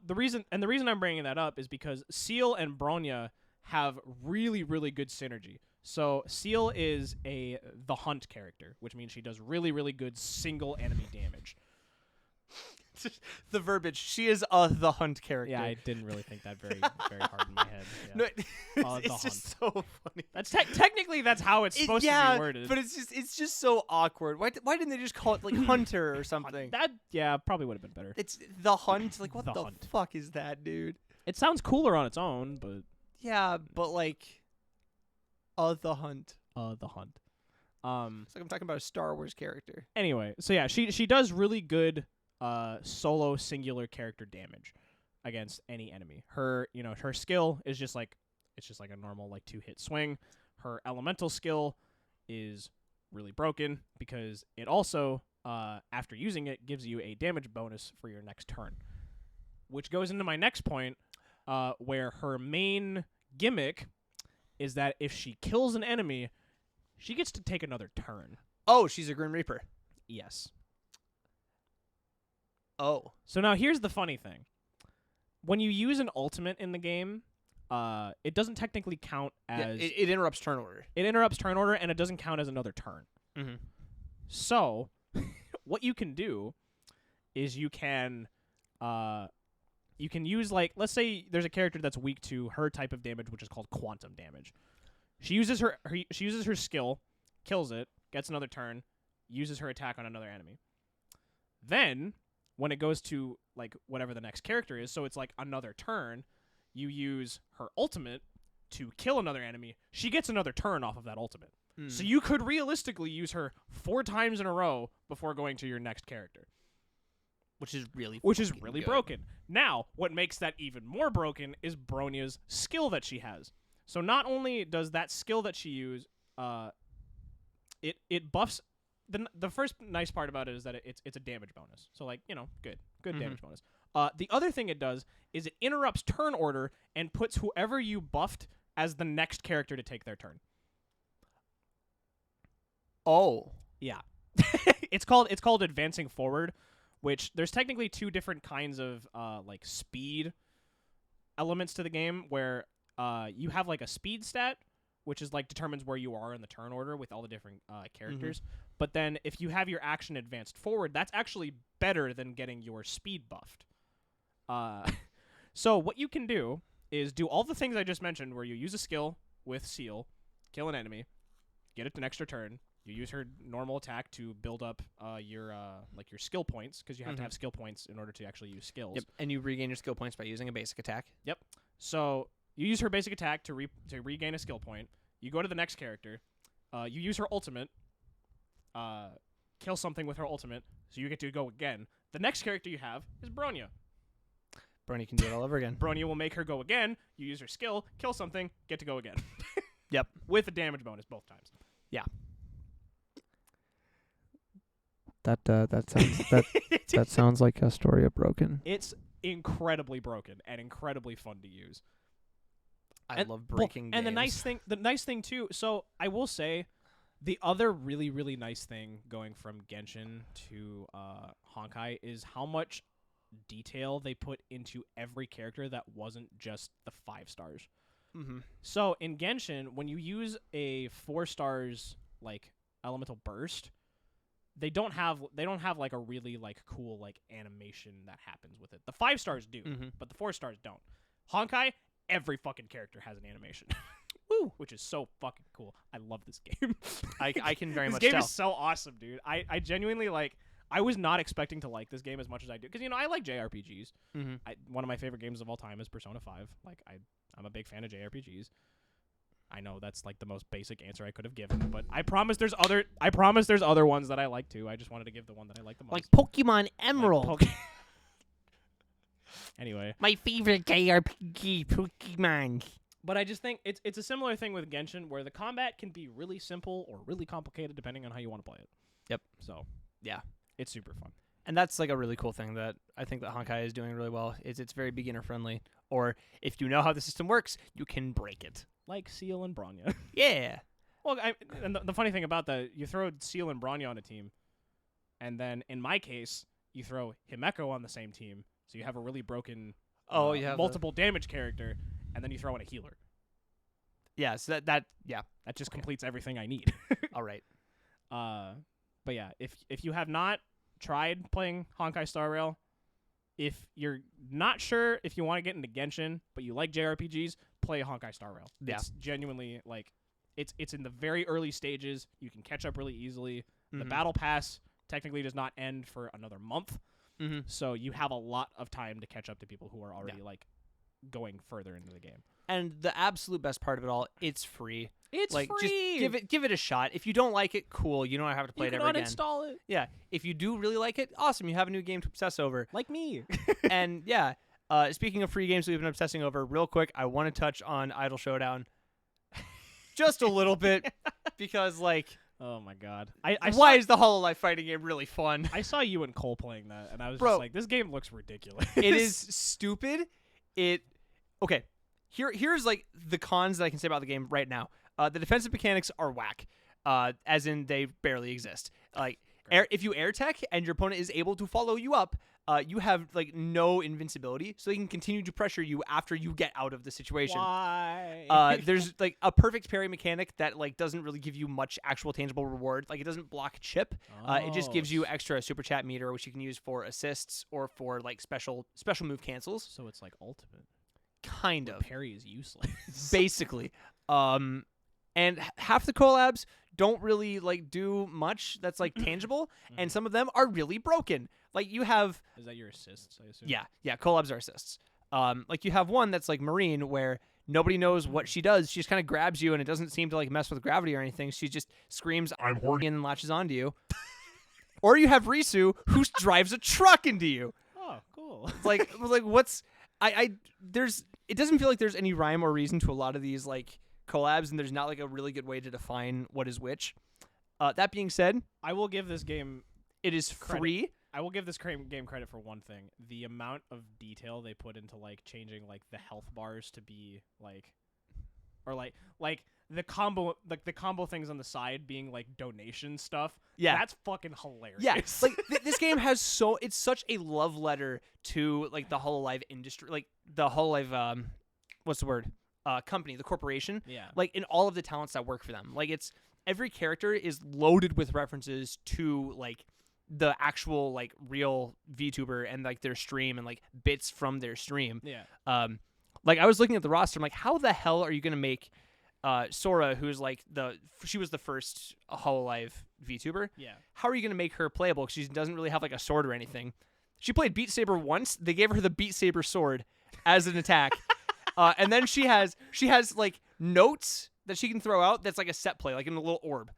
Speaker 2: the reason I'm bringing that up is because Seal and Bronya have really, really good synergy. So Seal is the hunt character, which means she does really, really good single enemy damage.
Speaker 1: The verbiage. She is the hunt character.
Speaker 2: Yeah, I didn't really think that very, very hard in my head. Yeah.
Speaker 1: No, it's just so funny.
Speaker 2: That's technically that's how it's supposed to be worded.
Speaker 1: But it's just so awkward. Why didn't they just call it like hunter or something?
Speaker 2: That probably would have been better.
Speaker 1: It's the hunt. Like what the
Speaker 2: hunt.
Speaker 1: fuck is that, dude?
Speaker 2: It sounds cooler on its own, but
Speaker 1: yeah, but like, the hunt.
Speaker 2: The hunt.
Speaker 1: It's like I'm talking about a Star Wars character.
Speaker 2: Anyway, so yeah, she does really good solo singular character damage against any enemy. Her skill is just like a normal like 2-hit swing. Her elemental skill is really broken because it also after using it gives you a damage bonus for your next turn. Which goes into my next point, where her main gimmick is that if she kills an enemy, she gets to take another turn.
Speaker 1: Oh, she's a Grim Reaper.
Speaker 2: Yes.
Speaker 1: Oh.
Speaker 2: So now here's the funny thing. When you use an ultimate in the game, it doesn't technically count as...
Speaker 1: Yeah, it interrupts turn order.
Speaker 2: It interrupts turn order, and it doesn't count as another turn.
Speaker 1: Mm-hmm.
Speaker 2: So, what you can do is you can use, like, let's say there's a character that's weak to her type of damage, which is called quantum damage. She uses her skill, kills it, gets another turn, uses her attack on another enemy. Then, when it goes to like whatever the next character is, so it's like another turn, you use her ultimate to kill another enemy. She gets another turn off of that ultimate. So you could realistically use her 4 times in a row before going to your next character.
Speaker 1: Which is really good.
Speaker 2: Broken. Now, what makes that even more broken is Bronya's skill that she has. So not only does that skill that she uses, it buffs. The first nice part about it is that it's a damage bonus. So like, good damage bonus. The other thing it does is it interrupts turn order and puts whoever you buffed as the next character to take their turn.
Speaker 1: Oh.
Speaker 2: Yeah. It's called advancing forward, which there's technically 2 different kinds of like speed elements to the game where you have like a speed stat, which is like determines where you are in the turn order with all the different characters. But then if you have your action advanced forward, that's actually better than getting your speed buffed. So what you can do is do all the things I just mentioned where you use a skill with Seal, kill an enemy, get it an extra turn. You use her normal attack to build up your skill points, because you have to have skill points in order to actually use skills.
Speaker 1: Yep, and you regain your skill points by using a basic attack.
Speaker 2: Yep. So you use her basic attack to regain a skill point. You go to the next character. You use her ultimate. Kill something with her ultimate, so you get to go again. The next character you have is Bronya.
Speaker 1: Bronya can do it all over again.
Speaker 2: Bronya will make her go again. You use her skill, kill something, get to go again.
Speaker 1: Yep.
Speaker 2: With a damage bonus both times.
Speaker 1: Yeah.
Speaker 4: That sounds like a story of broken.
Speaker 2: It's incredibly broken and incredibly fun to use.
Speaker 1: I love breaking games.
Speaker 2: And the nice thing too, so I will say the other really, really nice thing going from Genshin to Honkai is how much detail they put into every character that wasn't just the 5 stars. So in Genshin, when you use a 4 stars like elemental burst, they don't have like a really like cool like animation that happens with it. The 5 stars do, but the 4 stars don't. Honkai, every fucking character has an animation. Woo! Which is so fucking cool. I love this game.
Speaker 1: I can very much
Speaker 2: tell. This game
Speaker 1: tell.
Speaker 2: is so awesome, dude. I genuinely like. I was not expecting to like this game as much as I do, because I like JRPGs. One of my favorite games of all time is Persona 5. Like I'm a big fan of JRPGs. I know that's like the most basic answer I could have given, but I promise there's other ones that I like too. I just wanted to give the one that I like the most.
Speaker 1: Like Pokemon Emerald.
Speaker 2: Anyway,
Speaker 1: my favorite JRPG, Pokemon.
Speaker 2: But I just think it's a similar thing with Genshin, where the combat can be really simple or really complicated depending on how you want to play it.
Speaker 1: Yep.
Speaker 2: So
Speaker 1: yeah,
Speaker 2: it's super fun.
Speaker 1: And that's like a really cool thing that I think that Honkai is doing really well. Is it's very beginner friendly. Or if you know how the system works, you can break it.
Speaker 2: Like Seal and Bronya.
Speaker 1: Yeah.
Speaker 2: Well, and the funny thing about that, you throw Seal and Bronya on a team, and then in my case, you throw Himeko on the same team, so you have a really broken multiple damage character, and then you throw in a healer.
Speaker 1: Yeah, so that
Speaker 2: just completes everything I need.
Speaker 1: All right.
Speaker 2: But yeah, if you have not tried playing Honkai Star Rail, if you're not sure if you want to get into Genshin, but you like JRPGs, play Honkai Star Rail.
Speaker 1: Yeah.
Speaker 2: It's genuinely like it's in the very early stages. You can catch up really easily. The battle pass technically does not end for another month, so you have a lot of time to catch up to people who are already like going further into the game.
Speaker 1: And the absolute best part of it all, it's free.
Speaker 2: It's
Speaker 1: like,
Speaker 2: free.
Speaker 1: Just give it a shot. If you don't like it, cool. You don't have to play it ever again.
Speaker 2: You can uninstall it.
Speaker 1: Yeah. If you do really like it, awesome. You have a new game to obsess over.
Speaker 2: Like me.
Speaker 1: And yeah, speaking of free games we've been obsessing over, real quick, I want to touch on Idol Showdown just a little bit because, like,
Speaker 2: oh my god,
Speaker 1: why is the Hololive fighting game really fun?
Speaker 2: I saw you and Cole playing that, and I was
Speaker 1: Bro,
Speaker 2: just like, this game looks ridiculous.
Speaker 1: It is stupid. Okay. Here's like the cons that I can say about the game right now. The defensive mechanics are whack, as in they barely exist. Like if you air tech and your opponent is able to follow you up, you have like no invincibility, so they can continue to pressure you after you get out of the situation.
Speaker 2: Why?
Speaker 1: There's like a perfect parry mechanic that like doesn't really give you much actual tangible reward. Like it doesn't block chip. It just gives you extra super chat meter, which you can use for assists or for like special move cancels.
Speaker 2: So it's like ultimate.
Speaker 1: Kind of.
Speaker 2: Parry is useless.
Speaker 1: Basically. and half the collabs don't really like do much that's like tangible, and some of them are really broken. Like you have
Speaker 2: Is that your assists, I assume?
Speaker 1: yeah, collabs are assists. Like you have one that's like Marine where nobody knows what she does. She just kind of grabs you and it doesn't seem to like mess with gravity or anything. She just screams
Speaker 3: I'm horny.
Speaker 1: and latches onto you. Or you have Risu who drives a truck into you.
Speaker 2: Oh, cool.
Speaker 1: Like what's there's it doesn't feel like there's any rhyme or reason to a lot of these like collabs, and there's not like a really good way to define what is which. That being said,
Speaker 2: I will give this game
Speaker 1: it is free.
Speaker 2: I will give this game credit for one thing: the amount of detail they put into like changing like the health bars to be like, or like the combo things on the side being like donation stuff.
Speaker 1: Yeah,
Speaker 2: that's fucking hilarious.
Speaker 1: Yeah, like this game has it's such a love letter to like the Hololive industry, like the Hololive what's the word? Company, the corporation.
Speaker 2: Yeah,
Speaker 1: like in all of the talents that work for them. Like it's every character is loaded with references to like the actual like real VTuber and like their stream and like bits from their stream.
Speaker 2: Yeah.
Speaker 1: Like I was looking at the roster, I'm like, how the hell are you gonna make Sora, who's like she was the first Hololive VTuber.
Speaker 2: Yeah.
Speaker 1: How are you gonna make her playable? Because she doesn't really have like a sword or anything. She played Beat Saber once. They gave her the Beat Saber sword as an attack, and then she has like notes that she can throw out. That's like a set play, like in a little orb.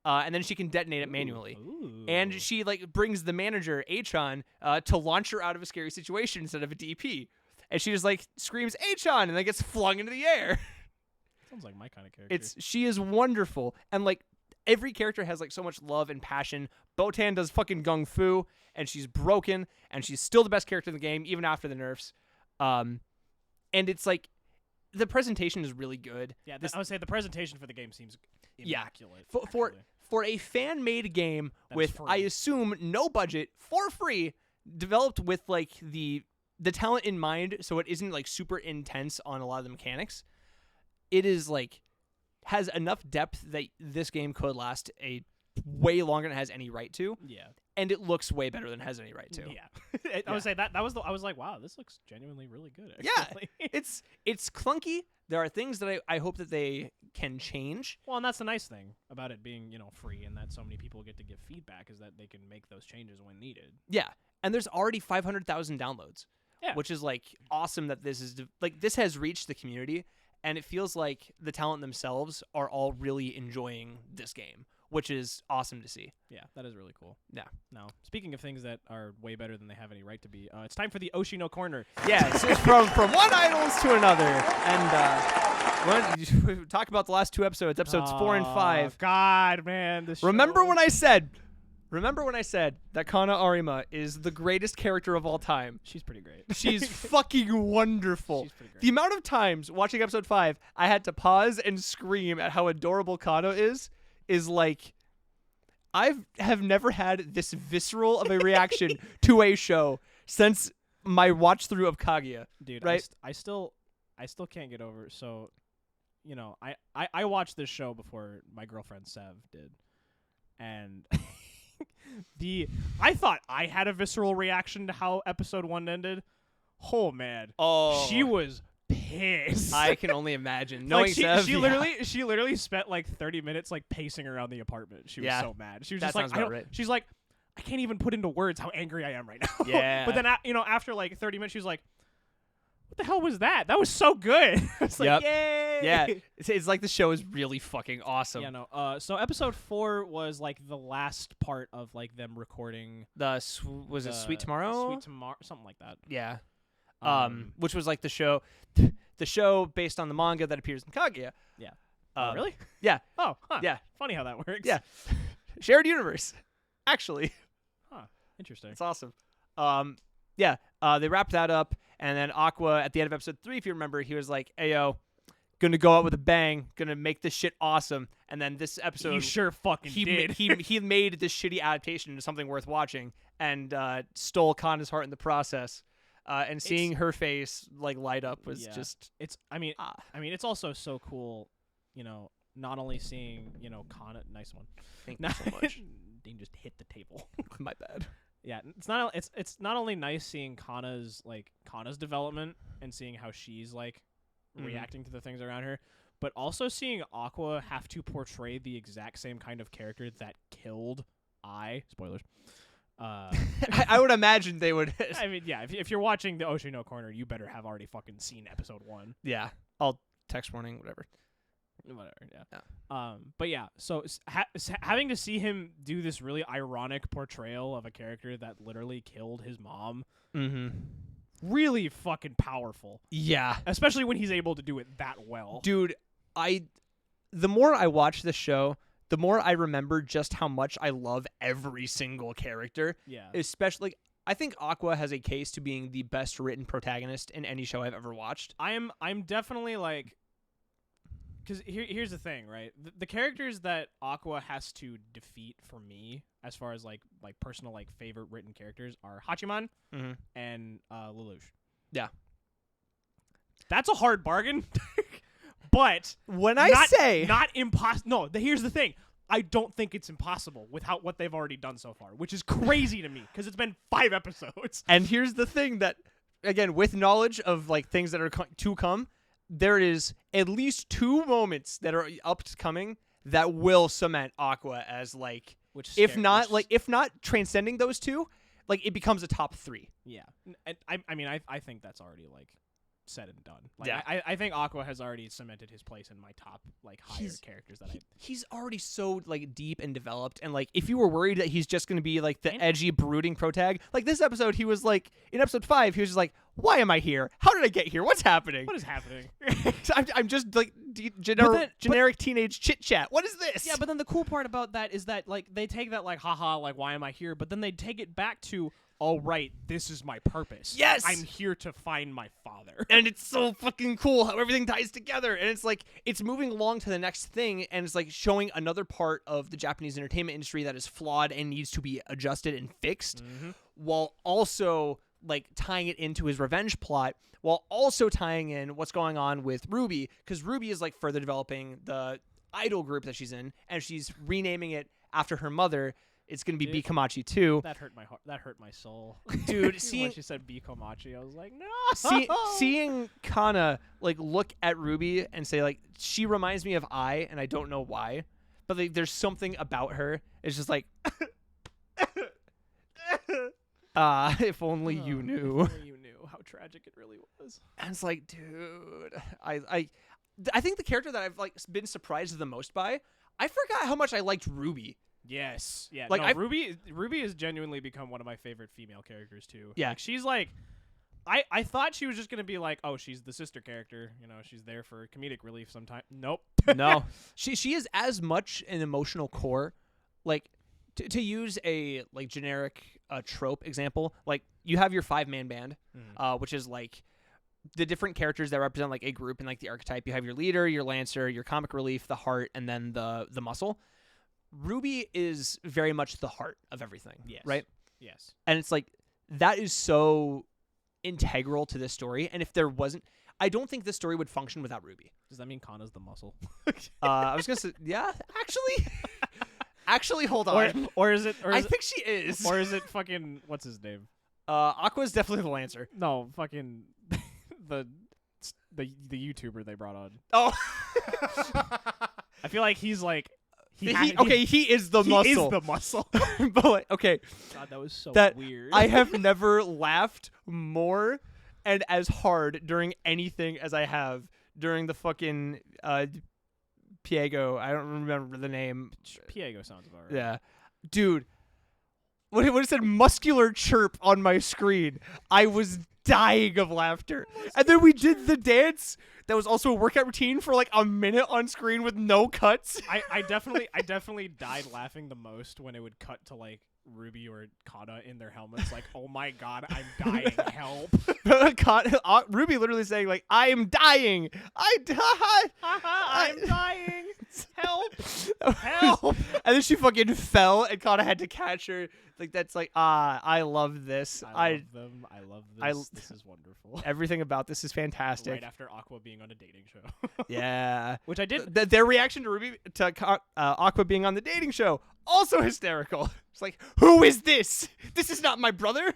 Speaker 1: And then she can detonate it manually.
Speaker 2: Ooh.
Speaker 1: And she like brings the manager Achan to launch her out of a scary situation instead of a DP. And she just like screams Achan and then gets flung into the air.
Speaker 2: Sounds like my kind of character.
Speaker 1: She is wonderful, and like every character has like so much love and passion. Botan does fucking gung fu, and she's broken, and she's still the best character in the game even after the nerfs. And it's like the presentation is really good.
Speaker 2: Yeah, I would say the presentation for the game seems immaculate.
Speaker 1: For a fan-made game with,
Speaker 2: free.
Speaker 1: I assume, no budget, for free, developed with like the talent in mind, so it isn't like super intense on a lot of the mechanics. It is like has enough depth that this game could last a way longer than it has any right to.
Speaker 2: Yeah.
Speaker 1: And it looks way better than it has any right to.
Speaker 2: Yeah. I would say that was I was like, wow, this looks genuinely really good. Actually.
Speaker 1: Yeah. It's clunky. There are things that I hope that they can change.
Speaker 2: Well, and that's the nice thing about it being, free and that so many people get to give feedback is that they can make those changes when needed.
Speaker 1: Yeah. And there's already 500,000 downloads.
Speaker 2: Yeah.
Speaker 1: Which is like awesome that this is like this has reached the community, and it feels like the talent themselves are all really enjoying this game, which is awesome to see.
Speaker 2: Yeah, that is really cool.
Speaker 1: Yeah.
Speaker 2: Now, speaking of things that are way better than they have any right to be, it's time for the Oshi no Corner.
Speaker 1: Yeah, so it's from one idols to another, and we're gonna talk about the last two episodes 4 and 5.
Speaker 2: God, man, this.
Speaker 1: Remember when I said that Kana Arima is the greatest character of all time?
Speaker 2: She's pretty great.
Speaker 1: She's fucking wonderful.
Speaker 2: She's pretty great.
Speaker 1: The amount of times watching episode 5, I had to pause and scream at how adorable Kana is like, I have never had this visceral of a reaction to a show since my watch through of Kaguya.
Speaker 2: Dude,
Speaker 1: right?
Speaker 2: I still can't get over. So, I watched this show before my girlfriend Sev did, and I thought I had a visceral reaction to how episode 1 ended. Oh man, she was pissed.
Speaker 1: I can only imagine. Knowing Sev,
Speaker 2: she literally spent like 30 minutes like pacing around the apartment. She was so mad. She was
Speaker 1: that
Speaker 2: just like, she's like, I can't even put into words how angry I am right now.
Speaker 1: Yeah.
Speaker 2: But then after like 30 minutes, she was like, what the hell was that? That was so good. It's like, yay!
Speaker 1: Yeah, it's like the show is really fucking awesome.
Speaker 2: Yeah, no. So episode 4 was like the last part of like them recording.
Speaker 1: Was it Sweet Tomorrow?
Speaker 2: Sweet Tomorrow, something like that.
Speaker 1: Yeah. Which was like the show based on the manga that appears in Kaguya.
Speaker 2: Yeah. Really?
Speaker 1: Yeah.
Speaker 2: Oh, huh.
Speaker 1: Yeah.
Speaker 2: Funny how that works.
Speaker 1: Yeah. Shared universe, actually.
Speaker 2: Huh. Interesting.
Speaker 1: It's awesome. Yeah. They wrapped that up, and then Aqua at the end of episode 3, if you remember, he was like, "Ayo, gonna go out with a bang, gonna make this shit awesome." And then this episode,
Speaker 2: he sure fucking did.
Speaker 1: he made this shitty adaptation into something worth watching, and stole Kana's heart in the process. And seeing her face like light up was just.
Speaker 2: I mean, it's also so cool, not only seeing Kana. Nice one.
Speaker 1: Thank you so much.
Speaker 2: Dean just hit the table.
Speaker 1: My bad.
Speaker 2: Yeah, it's not only nice seeing Kana's development and seeing how she's like reacting to the things around her, but also seeing Aqua have to portray the exact same kind of character that killed spoilers.
Speaker 1: I would imagine they would.
Speaker 2: I mean, yeah, if you're watching the Oshi no Corner, you better have already fucking seen episode 1.
Speaker 1: Yeah, I'll text warning, whatever.
Speaker 2: Yeah. But yeah, so having to see him do this really ironic portrayal of a character that literally killed his mom, really fucking powerful.
Speaker 1: Yeah,
Speaker 2: especially when he's able to do it that well.
Speaker 1: Dude, the more I watch this show, the more I remember just how much I love every single character.
Speaker 2: Yeah.
Speaker 1: Especially, I think Aqua has a case to being the best written protagonist in any show I've ever watched.
Speaker 2: I'm definitely like, because here's the thing, right? The characters that Aqua has to defeat for me, as far as like personal like favorite written characters, are Hachiman and Lelouch.
Speaker 1: Yeah.
Speaker 2: That's a hard bargain. But
Speaker 1: when I say
Speaker 2: not impossible, no. Here's the thing: I don't think it's impossible without what they've already done so far, which is crazy to me because it's been 5 episodes.
Speaker 1: And here's the thing that, again, with knowledge of like things that are to come, there is at least 2 moments that are upcoming that will cement Aqua as like, if not transcending those 2, like it becomes a top 3.
Speaker 2: Yeah, and I mean I think that's already like said and done. Like,
Speaker 1: yeah.
Speaker 2: I think Aqua has already cemented his place in my top like higher characters that
Speaker 1: he's already so like deep and developed, and like if you were worried that he's just gonna be like the edgy brooding protag, like this episode he was like in episode 5 he was just like, why am I here? How did I get here? What's happening?
Speaker 2: What is happening?
Speaker 1: I'm just like generic teenage chit chat. What is this?
Speaker 2: Yeah, but then the cool part about that is that like they take that like haha like why am I here? But then they take it back to, all right, this is my purpose.
Speaker 1: Yes!
Speaker 2: I'm here to find my father.
Speaker 1: And it's so fucking cool how everything ties together. And it's like, it's moving along to the next thing, and it's like showing another part of the Japanese entertainment industry that is flawed and needs to be adjusted and fixed, while also like tying it into his revenge plot, while also tying in what's going on with Ruby, because Ruby is like further developing the idol group that she's in, and she's renaming it after her mother. It's going to be Bikomachi 2.
Speaker 2: That hurt my heart. That hurt my soul.
Speaker 1: Dude,
Speaker 2: when she said Bikomachi, I was like, no.
Speaker 1: Seeing Kana like look at Ruby and say like, she reminds me of and I don't know why, but like, there's something about her. It's just like, if only you knew.
Speaker 2: If only you knew how tragic it really was.
Speaker 1: And it's like, dude, I think the character that I've like been surprised the most by, I forgot how much I liked Ruby.
Speaker 2: Yes. Yeah.
Speaker 1: Like,
Speaker 2: no, Ruby has genuinely become one of my favorite female characters too.
Speaker 1: Yeah.
Speaker 2: Like, she's like, I thought she was just gonna be like, oh, she's the sister character. You know, she's there for comedic relief sometimes. Nope.
Speaker 1: No. She is as much an emotional core. Like, to use a like generic trope example, like you have your 5-man band, which is like the different characters that represent like a group and like the archetype. You have your leader, your lancer, your comic relief, the heart, and then the muscle. Ruby is very much the heart of everything, right?
Speaker 2: Yes.
Speaker 1: And it's like, that is so integral to this story. And if there wasn't, I don't think this story would function without Ruby.
Speaker 2: Does that mean Kana's the muscle?
Speaker 1: I was going to say, yeah, actually, hold on.
Speaker 2: Or is it?
Speaker 1: I think she is.
Speaker 2: Or is it fucking, what's his name?
Speaker 1: Aqua's definitely the Lancer.
Speaker 2: No, fucking the YouTuber they brought on.
Speaker 1: Oh.
Speaker 2: I feel like he's like,
Speaker 1: he is the muscle.
Speaker 2: He is the muscle.
Speaker 1: But like, okay.
Speaker 2: God, that was so weird.
Speaker 1: I have never laughed more and as hard during anything as I have during the fucking Piego. I don't remember the name.
Speaker 2: Piego sounds about right.
Speaker 1: Yeah. Dude, when it said muscular chirp on my screen, I was dying of laughter. And then we did the dance that was also a workout routine for like a minute on screen with no cuts.
Speaker 2: I definitely died laughing the most when it would cut to like Ruby or Kana in their helmets, like, oh my god, I'm dying, help.
Speaker 1: Ruby literally saying like, I am dying, I'm
Speaker 2: dying, help.
Speaker 1: And then she fucking fell and Kana had to catch her. Like, that's like, I love this.
Speaker 2: I love this. This is wonderful.
Speaker 1: Everything about this is fantastic.
Speaker 2: Right after Aqua being on a dating show.
Speaker 1: Yeah.
Speaker 2: Which I did.
Speaker 1: Their reaction to Aqua being on the dating show, also hysterical. It's like, who is this? This is not my brother.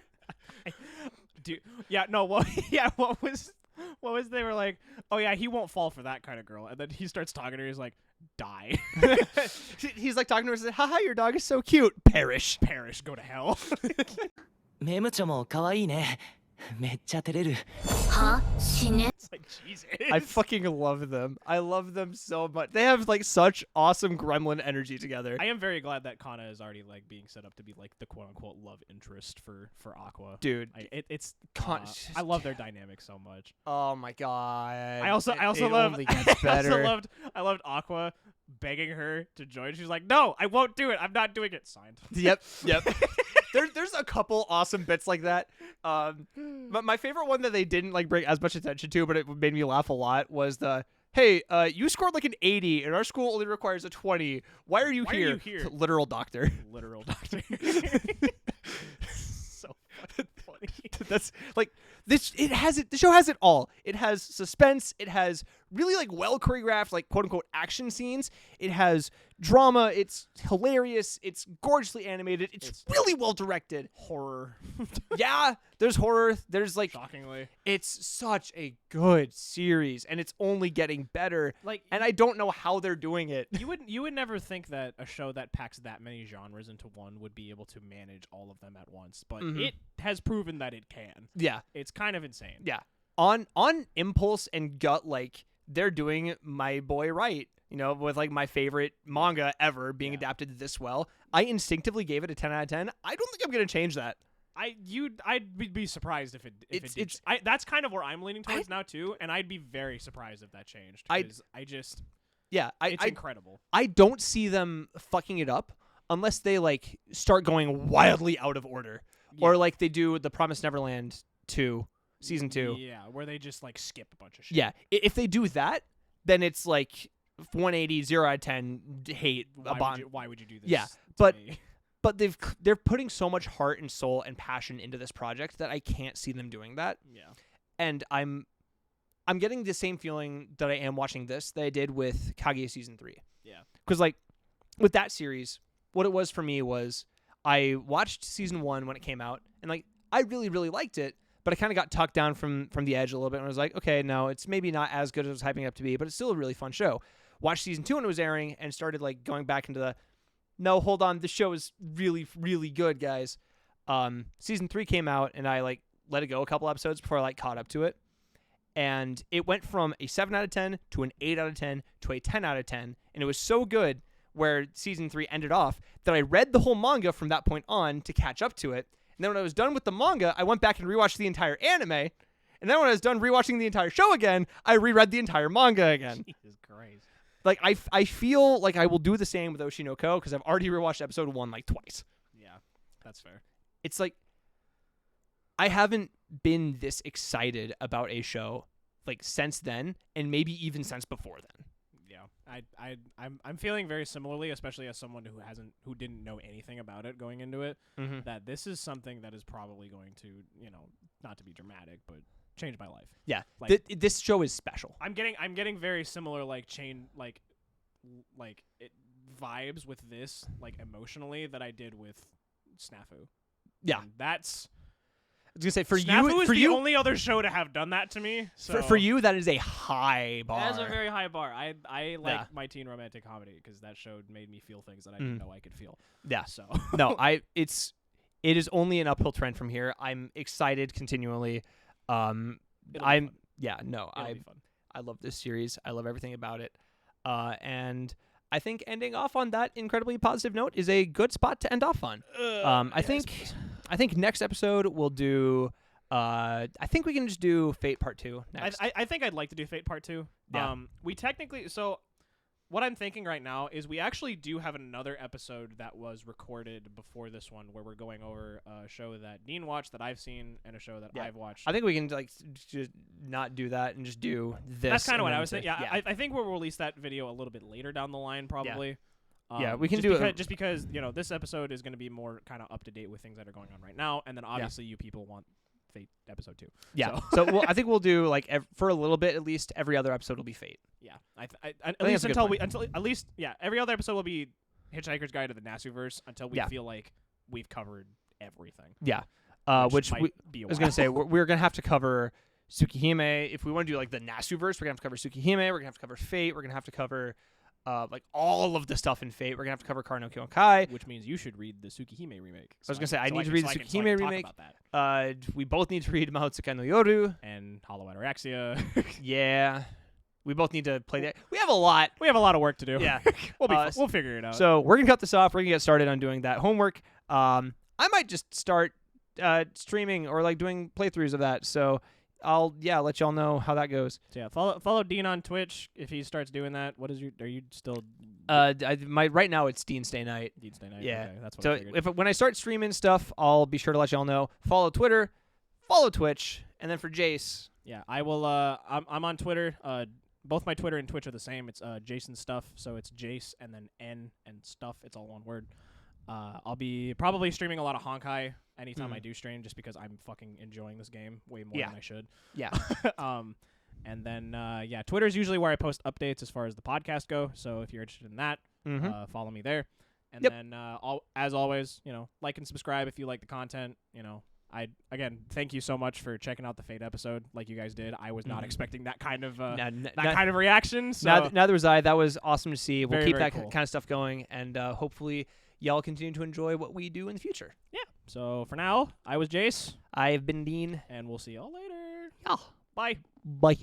Speaker 2: Dude, yeah, no, well, yeah, what was What was they were like? Oh yeah, he won't fall for that kind of girl. And then he starts talking to her. He's like, die,
Speaker 1: He's like talking to her and says, haha, your dog is so cute. Perish.
Speaker 2: perish, go to hell.
Speaker 5: メムちゃんも可愛いね。めっちゃ照れる。
Speaker 2: It's like Jesus.
Speaker 1: I fucking love them. I love them so much. They have like such awesome gremlin energy together.
Speaker 2: I am very glad that Kana is already like being set up to be like the quote unquote love interest for Aqua.
Speaker 1: Dude,
Speaker 2: It's
Speaker 1: I
Speaker 2: I love their dynamic so much.
Speaker 1: oh my god.
Speaker 2: I also
Speaker 1: It
Speaker 2: love
Speaker 1: only gets better.
Speaker 2: I loved Aqua begging her to join. She's like, no, I won't do it. I'm not doing it. Signed.
Speaker 1: Yep. There's a couple awesome bits like that. But my favorite one that they didn't like bring as much attention to, but it made me laugh a lot, was the, hey, you scored like an 80 and our school only requires a 20. Why are you
Speaker 2: Why are
Speaker 1: here?
Speaker 2: you here?
Speaker 1: Literal doctor.
Speaker 2: Literal doctor. So fucking funny.
Speaker 1: That's like this. The show has it all. It has suspense. It has really like well choreographed, like quote unquote action scenes. It has drama. It's hilarious. It's gorgeously animated. It's really well directed.
Speaker 2: Horror.
Speaker 1: Yeah, there's horror. There's like,
Speaker 2: Shockingly.
Speaker 1: it's such a good series, and it's only getting better.
Speaker 2: Like,
Speaker 1: And I don't know how they're doing it.
Speaker 2: you would never think that a show that packs that many genres into one would be able to manage all of them at once, but
Speaker 1: Mhm.
Speaker 2: it has proven that it can.
Speaker 1: Yeah,
Speaker 2: It's kind of insane.
Speaker 1: yeah. On impulse and gut, like they're doing my boy right. You know, with like my favorite manga ever being
Speaker 2: Yeah.
Speaker 1: adapted this well. I instinctively gave it a 10 out of 10. I don't think I'm gonna change that.
Speaker 2: I'd be surprised if it
Speaker 1: It's-
Speaker 2: did. That's kind of where I'm leaning towards now too, and I'd be very surprised if that changed. Because
Speaker 1: Yeah,
Speaker 2: it's incredible.
Speaker 1: I don't see them fucking it up unless they like start going wildly out of order, or
Speaker 2: Yeah.
Speaker 1: like they do the Promised Neverland 2 season 2.
Speaker 2: Yeah, where they just like skip a bunch of shit.
Speaker 1: Yeah, if they do that, then it's like 180, 0 out of 10 hate a bond.
Speaker 2: Why would you do this?
Speaker 1: Yeah,
Speaker 2: to
Speaker 1: but-
Speaker 2: me?
Speaker 1: But they're putting so much heart and soul and passion into this project that I can't see them doing that.
Speaker 2: Yeah.
Speaker 1: And I'm getting the same feeling that I am watching this that I did with Kaguya season 3.
Speaker 2: Yeah.
Speaker 1: Because like with that series, what it was for me was I watched season 1 when it came out, and like I really really liked it, but I kind of got tucked down from the edge a little bit, and I was like, okay, no, it's maybe not as good as it was hyping it up to be, but it's still a really fun show. Watched season 2 when it was airing, and started like going back into the, no, hold on, this show is really really good, guys. Season 3 came out, and I like let it go a couple episodes before I like caught up to it. And it went from a 7 out of 10 to an 8 out of 10 to a 10 out of 10. And it was so good where season 3 ended off that I read the whole manga from that point on to catch up to it. And then when I was done with the manga, I went back and rewatched the entire anime. And then when I was done rewatching the entire show again, I reread the entire manga again.
Speaker 2: Jesus Christ.
Speaker 1: Like, I feel like I will do the same with Oshi no Ko because I've already rewatched episode 1 like twice.
Speaker 2: Yeah, that's fair.
Speaker 1: It's like, I haven't been this excited about a show like since then, and maybe even since before then.
Speaker 2: Yeah, I'm feeling very similarly, especially as someone who didn't know anything about it going into it.
Speaker 1: Mm-hmm.
Speaker 2: That this is something that is probably going to, not to be dramatic, but change my life.
Speaker 1: Yeah,
Speaker 2: Like-
Speaker 1: this show is special.
Speaker 2: I'm getting very similar vibes with this emotionally that I did with Snafu.
Speaker 1: Yeah.
Speaker 2: And that's
Speaker 1: I was gonna say for
Speaker 2: Snafu
Speaker 1: you,
Speaker 2: is
Speaker 1: for
Speaker 2: the
Speaker 1: you,
Speaker 2: only other show to have done that to me. So
Speaker 1: for you, that is a high bar.
Speaker 2: That's a very high bar. I like
Speaker 1: Yeah.
Speaker 2: my teen romantic comedy because that show made me feel things that I didn't know I could feel.
Speaker 1: Yeah.
Speaker 2: So
Speaker 1: No, it is only an uphill trend from here. I'm excited continually.
Speaker 2: It'll be
Speaker 1: I'm
Speaker 2: fun.
Speaker 1: yeah, no,
Speaker 2: It'll be fun.
Speaker 1: I love this series. I love everything about it. And I think ending off on that incredibly positive note is a good spot to end off on. I think next episode we'll do. I think we can just do Fate Part 2 next.
Speaker 2: I think I'd like to do Fate Part 2.
Speaker 1: Yeah.
Speaker 2: We technically what I'm thinking right now is we actually do have another episode that was recorded before this one where we're going over a show that Dean watched that I've seen and a show that
Speaker 1: Yeah.
Speaker 2: I've watched.
Speaker 1: I think we can like just not do that and just do this.
Speaker 2: That's kind of
Speaker 1: and
Speaker 2: what
Speaker 1: then
Speaker 2: I was thinking. Yeah,
Speaker 1: yeah.
Speaker 2: I think we'll release that video a little bit later down the line probably.
Speaker 1: Yeah, we can
Speaker 2: just
Speaker 1: do it-
Speaker 2: because, just because this episode is going to be more kind of up to date with things that are going on right now, and then obviously you people want Fate episode 2.
Speaker 1: Yeah. So I think we'll do like for a little bit at least. Every other episode will be Fate.
Speaker 2: Yeah, at
Speaker 1: think
Speaker 2: least
Speaker 1: that's a good
Speaker 2: until at least every other episode will be Hitchhiker's Guide to the Nasuverse until we
Speaker 1: Yeah.
Speaker 2: feel like we've covered everything.
Speaker 1: Yeah.
Speaker 2: Which
Speaker 1: Which
Speaker 2: might be a
Speaker 1: I was gonna
Speaker 2: while.
Speaker 1: say we're gonna have to cover Tsukihime. If we want to do like the Nasuverse, we're gonna have to cover Tsukihime. We're gonna have to cover Fate. We're gonna have to cover like all of the stuff in Fate. We're gonna have to cover Karno Honkai.
Speaker 2: Which means you should read the Tsukihime remake.
Speaker 1: I was gonna say I need to read the Tsukihime remake.
Speaker 2: Talk about that.
Speaker 1: We both need to read Mahotsukai no Yoru.
Speaker 2: And Hollow Ataraxia.
Speaker 1: Yeah, we both need to play that. We have a lot.
Speaker 2: We have a lot of work to do.
Speaker 1: Yeah,
Speaker 2: we'll figure it out.
Speaker 1: So we're gonna cut this off. We're gonna get started on doing that homework. I might just start streaming or like doing playthroughs of that. So I'll let y'all know how that goes.
Speaker 2: So yeah, follow Dean on Twitch if he starts doing that. What is are you still?
Speaker 1: Right now it's Dean Stay Night.
Speaker 2: Dean Stay Night.
Speaker 1: Yeah.
Speaker 2: Okay, that's what
Speaker 1: So
Speaker 2: I figured.
Speaker 1: when I start streaming stuff, I'll be sure to let y'all know. Follow Twitter, follow Twitch, and then for Jace.
Speaker 2: Yeah, I will. I'm on Twitter. Both my Twitter and Twitch are the same. It's Jason Stuff. So it's Jace and then N and Stuff. It's all one word. I'll be probably streaming a lot of Honkai anytime I do stream, just because I'm fucking enjoying this game way more than I should.
Speaker 1: Yeah.
Speaker 2: And then Twitter is usually where I post updates as far as the podcast go. So if you're interested in that, follow me there. And then as always, like and subscribe if you like the content. Again, thank you so much for checking out the Fate episode like you guys did. I was not expecting that kind of kind of reaction. So
Speaker 1: neither was I. That was awesome to see. We'll keep that
Speaker 2: cool.
Speaker 1: kind of stuff going, and hopefully y'all continue to enjoy what we do in the future.
Speaker 2: Yeah. So for now, I was Jace.
Speaker 1: I've been Dean.
Speaker 2: And we'll see y'all later.
Speaker 1: Yeah.
Speaker 2: Bye.
Speaker 1: Bye.